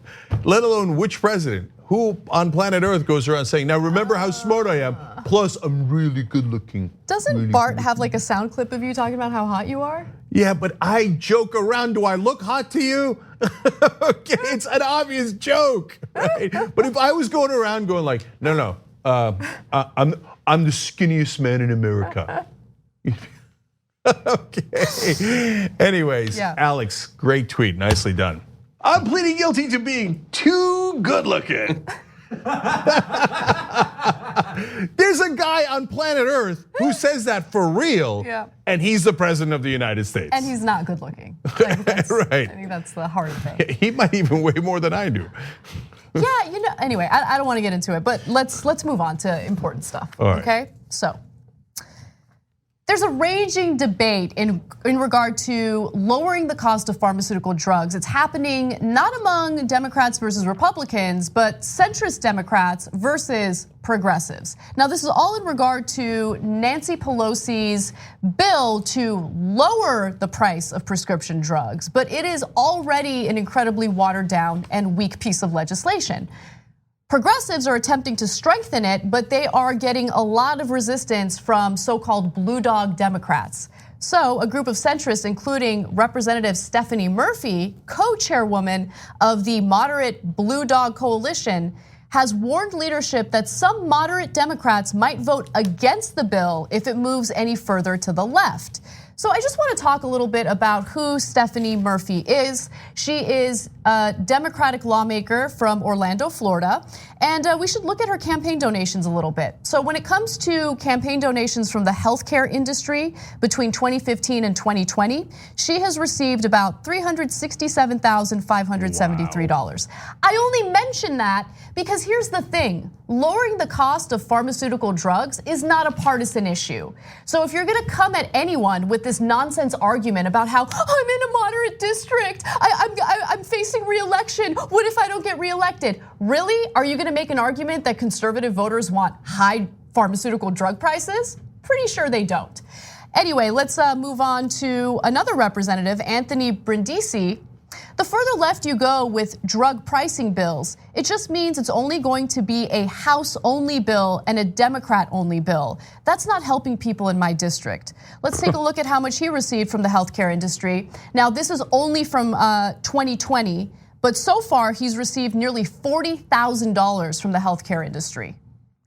Speaker 1: Let alone which president? Who on planet Earth goes around saying, now remember how smart I am, plus I'm really good looking.
Speaker 2: Doesn't
Speaker 1: really
Speaker 2: Bart have like a sound clip of you talking about how hot you are?
Speaker 1: Yeah, but I joke around. Do I look hot to you? Okay, it's an obvious joke, right? But if I was going around going like, no, I'm the skinniest man in America. Okay. Anyways, yeah. Alex, great tweet, nicely done. I'm pleading guilty to being too good looking. There's a guy on planet Earth who says that for real, and he's the president of the United States.
Speaker 2: And he's not good looking. Like
Speaker 1: right.
Speaker 2: I think that's the hard thing.
Speaker 1: He might even weigh more than I do.
Speaker 2: Yeah, anyway, I don't want to get into it, but let's move on to important stuff. Okay, so there's a raging debate in regard to lowering the cost of pharmaceutical drugs. It's happening not among Democrats versus Republicans, but centrist Democrats versus progressives. Now, this is all in regard to Nancy Pelosi's bill to lower the price of prescription drugs, but it is already an incredibly watered down and weak piece of legislation. Progressives are attempting to strengthen it, but they are getting a lot of resistance from so-called blue dog Democrats. So a group of centrists, including Representative Stephanie Murphy, co-chairwoman of the moderate Blue Dog Coalition, has warned leadership that some moderate Democrats might vote against the bill if it moves any further to the left. So I just want to talk a little bit about who Stephanie Murphy is. She is a Democratic lawmaker from Orlando, Florida, and we should look at her campaign donations a little bit. So when it comes to campaign donations from the healthcare industry between 2015 and 2020, she has received about $367,573. I only mention that because here's the thing, lowering the cost of pharmaceutical drugs is not a partisan issue. So if you're gonna come at anyone with this nonsense argument about how I'm in a moderate district, I'm facing re-election, what if I don't get re-elected? Really? Are you gonna make an argument that conservative voters want high pharmaceutical drug prices? Pretty sure they don't. Anyway, let's move on to another representative, Anthony Brindisi. The further left you go with drug pricing bills, it just means it's only going to be a House-only bill and a Democrat-only bill. That's not helping people in my district. Let's take a look at how much he received from the healthcare industry. Now, this is only from 2020, but so far he's received nearly $40,000 from the healthcare industry.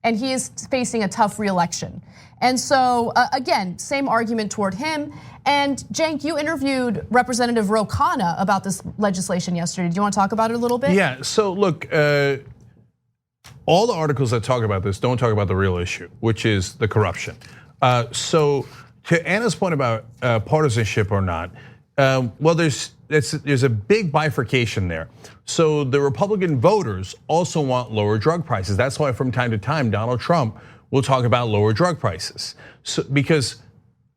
Speaker 2: And he is facing a tough re-election. And so again, same argument toward him. And Cenk, you interviewed Representative Ro Khanna about this legislation yesterday. Do you want to talk about it a little bit?
Speaker 1: Yeah, so look, all the articles that talk about this don't talk about the real issue, which is the corruption. So to Anna's point about partisanship or not, well, there's a big bifurcation there. So the Republican voters also want lower drug prices. That's why from time to time, Donald Trump will talk about lower drug prices. So because,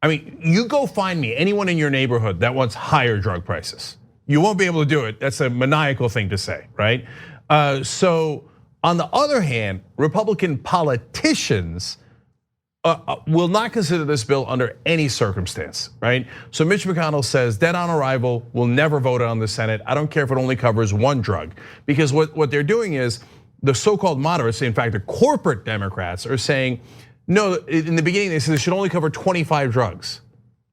Speaker 1: I mean, you go find me anyone in your neighborhood that wants higher drug prices. You won't be able to do it. That's a maniacal thing to say, right? So on the other hand, Republican politicians will not consider this bill under any circumstance, right? So Mitch McConnell says, dead on arrival, will never vote on the Senate. I don't care if it only covers one drug. Because what they're doing is, the so-called moderates, in fact, the corporate Democrats are saying, no, in the beginning they said it should only cover 25 drugs.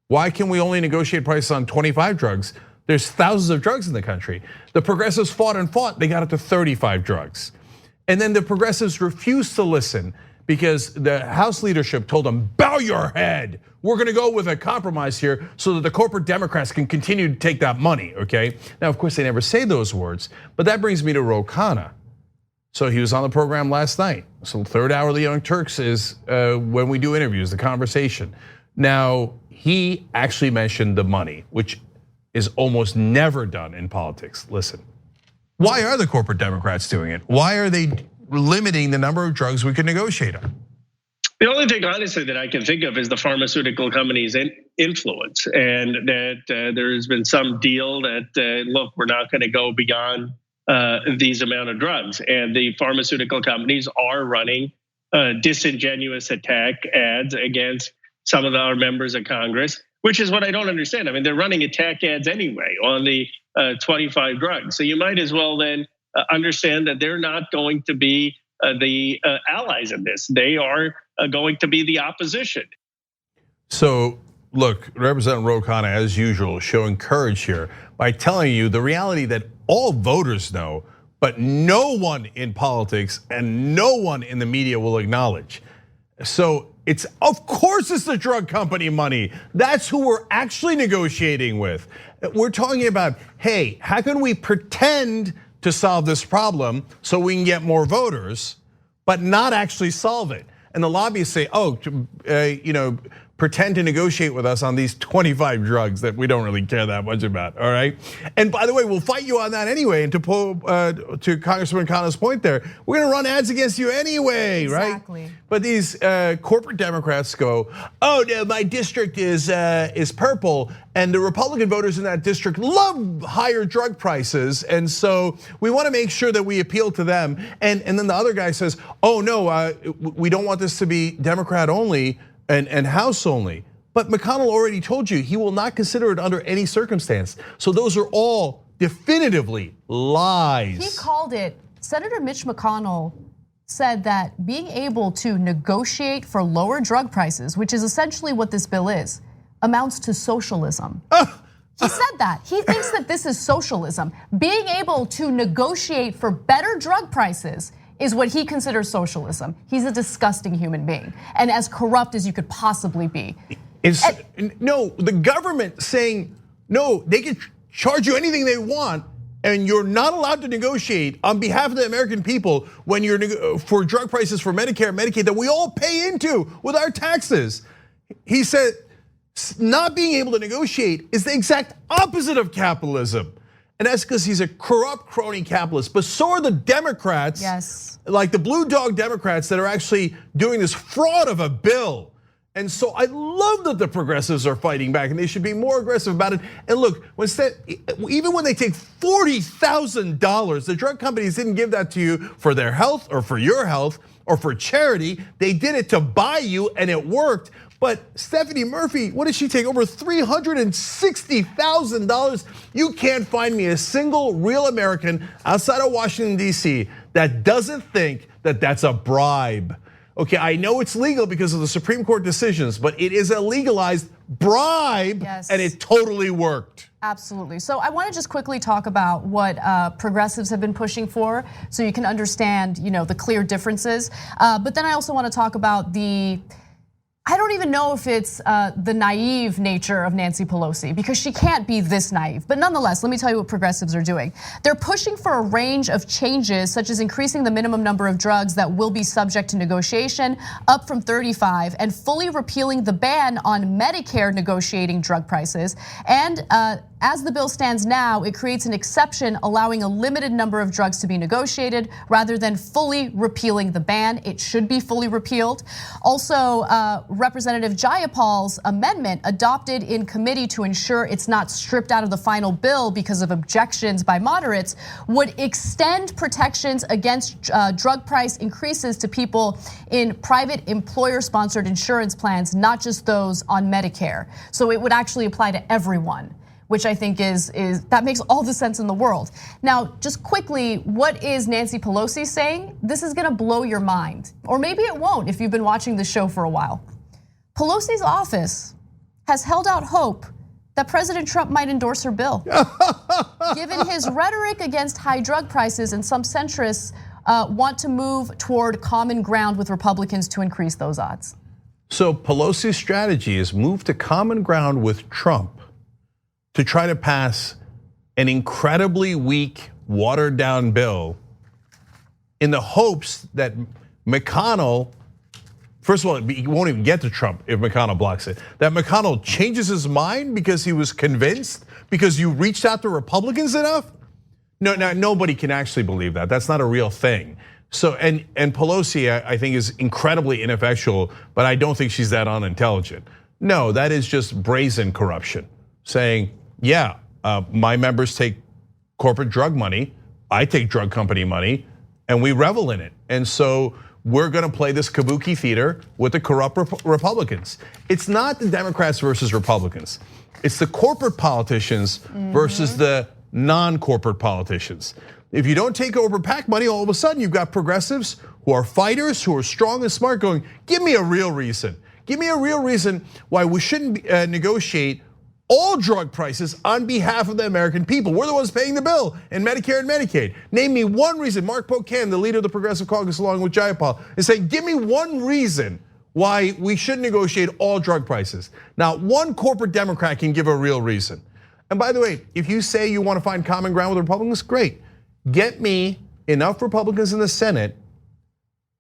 Speaker 1: Why can we only negotiate prices on 25 drugs? There's thousands of drugs in the country. The progressives fought and fought, they got it to 35 drugs. And then the progressives refused to listen because the House leadership told them, bow your head. We're gonna go with a compromise here so that the corporate Democrats can continue to take that money, okay? Now, of course, they never say those words, but that brings me to Ro Khanna. So he was on the program last night. So third hour of the Young Turks is when we do interviews, the conversation. Now, he actually mentioned the money, which is almost never done in politics. Listen, why are the corporate Democrats doing it? Why are they limiting the number of drugs we can negotiate on?
Speaker 12: The only thing, honestly, that I can think of is the pharmaceutical companies' influence, and that there has been some deal that, look, we're not gonna go beyond these amount of drugs, and the pharmaceutical companies are running disingenuous attack ads against some of our members of Congress, which is what I don't understand. I mean, they're running attack ads anyway on the 25 drugs. So you might as well then understand that they're not going to be the allies in this. They are going to be the opposition.
Speaker 1: So look, Representative Ro Khanna, as usual, showing courage here by telling you the reality that all voters know, but no one in politics and no one in the media will acknowledge. So it's, of course it's the drug company money. That's who we're actually negotiating with. We're talking about, hey, how can we pretend to solve this problem so we can get more voters, but not actually solve it? And the lobbyists say, pretend to negotiate with us on these 25 drugs that we don't really care that much about, all right? And by the way, we'll fight you on that anyway. And to Congressman McConnell's point there, we're gonna run ads against you anyway, right?
Speaker 2: Exactly.
Speaker 1: But these corporate Democrats go, oh no, my district is purple, and the Republican voters in that district love higher drug prices, and so we want to make sure that we appeal to them. And then the other guy says, oh no, we don't want this to be Democrat only and House only. But McConnell already told you he will not consider it under any circumstance. So those are all definitively lies.
Speaker 2: He called it, Senator Mitch McConnell said that being able to negotiate for lower drug prices, which is essentially what this bill is, amounts to socialism. He said that. He thinks that this is socialism. Being able to negotiate for better drug prices is what he considers socialism. He's a disgusting human being and as corrupt as you could possibly be.
Speaker 1: No, the government saying, no, they can charge you anything they want and you're not allowed to negotiate on behalf of the American people when you're for drug prices for Medicare and Medicaid that we all pay into with our taxes. He said not being able to negotiate is the exact opposite of capitalism. And that's because he's a corrupt crony capitalist. But so are the Democrats,
Speaker 2: yes,
Speaker 1: like the blue dog Democrats that are actually doing this fraud of a bill. And so I love that the progressives are fighting back and they should be more aggressive about it. And look, even when they take $40,000, the drug companies didn't give that to you for their health or for your health or for charity. They did it to buy you and it worked. But Stephanie Murphy, what did she take? Over $360,000. You can't find me a single real American outside of Washington, D.C. that doesn't think that that's a bribe. Okay, I know it's legal because of the Supreme Court decisions, but it is a legalized bribe, yes, and it totally worked.
Speaker 2: Absolutely. So I want to just quickly talk about what progressives have been pushing for, so you can understand, the clear differences. But then I also want to talk about I don't even know if it's the naive nature of Nancy Pelosi, because she can't be this naive. But nonetheless, let me tell you what progressives are doing. They're pushing for a range of changes, such as increasing the minimum number of drugs that will be subject to negotiation up from 35 and fully repealing the ban on Medicare negotiating drug prices. And as the bill stands now, it creates an exception allowing a limited number of drugs to be negotiated rather than fully repealing the ban. It should be fully repealed. Also, Representative Jayapal's amendment adopted in committee to ensure it's not stripped out of the final bill because of objections by moderates would extend protections against drug price increases to people in private employer-sponsored insurance plans, not just those on Medicare. So it would actually apply to everyone, which I think that makes all the sense in the world. Now, just quickly, what is Nancy Pelosi saying? This is gonna blow your mind, or maybe it won't if you've been watching the show for a while. Pelosi's office has held out hope that President Trump might endorse her bill. Given his rhetoric against high drug prices, and some centrists want to move toward common ground with Republicans to increase those odds.
Speaker 1: So Pelosi's strategy is move to common ground with Trump to try to pass an incredibly weak, watered down bill in the hopes that McConnell, first of all, he won't even get to Trump if McConnell blocks it. That McConnell changes his mind because he was convinced, because you reached out to Republicans enough? No, nobody can actually believe that. That's not a real thing. So, and Pelosi, I think, is incredibly ineffectual, but I don't think she's that unintelligent. No, that is just brazen corruption. Saying, yeah, my members take corporate drug money, I take drug company money, and we revel in it. And so we're gonna play this kabuki theater with the corrupt Republicans. It's not the Democrats versus Republicans. It's the corporate politicians versus the non-corporate politicians. If you don't take over PAC money, all of a sudden you've got progressives who are fighters, who are strong and smart going, give me a real reason. Give me a real reason why we shouldn't negotiate all drug prices on behalf of the American people. We're the ones paying the bill in Medicare and Medicaid. Name me one reason. Mark Pocan, the leader of the Progressive Caucus along with Jayapal, is saying, give me one reason why we should negotiate all drug prices. Now, one corporate Democrat can give a real reason. And by the way, if you say you want to find common ground with Republicans, great. Get me enough Republicans in the Senate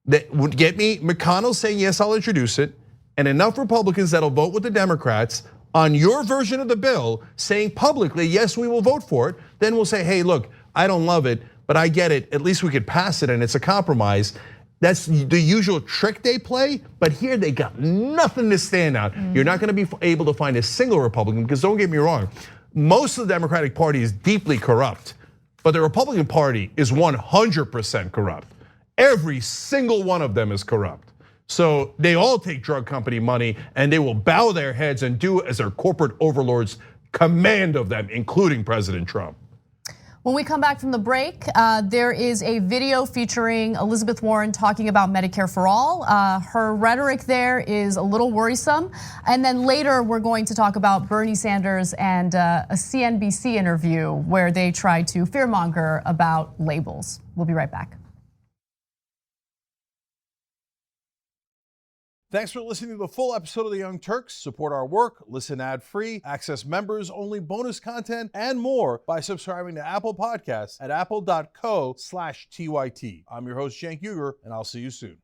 Speaker 1: that would get me McConnell saying, yes, I'll introduce it. and enough Republicans that'll vote with the Democrats on your version of the bill, saying publicly, yes, we will vote for it, then we'll say, hey, look, I don't love it, but I get it. At least we could pass it and it's a compromise. That's the usual trick they play, but here they got nothing to stand out. You're not gonna be able to find a single Republican, because don't get me wrong, most of the Democratic Party is deeply corrupt, but the Republican Party is 100% corrupt. Every single one of them is corrupt. So they all take drug company money and they will bow their heads and do as their corporate overlords command of them, including President Trump.
Speaker 2: When we come back from the break, there is a video featuring Elizabeth Warren talking about Medicare for All. Her rhetoric there is a little worrisome. And then later we're going to talk about Bernie Sanders and a CNBC interview where they try to fearmonger about labels. We'll be right back.
Speaker 1: Thanks for listening to the full episode of The Young Turks. Support our work, listen ad-free, access members-only bonus content, and more by subscribing to Apple Podcasts at apple.co/TYT. I'm your host, Cenk Uygur, and I'll see you soon.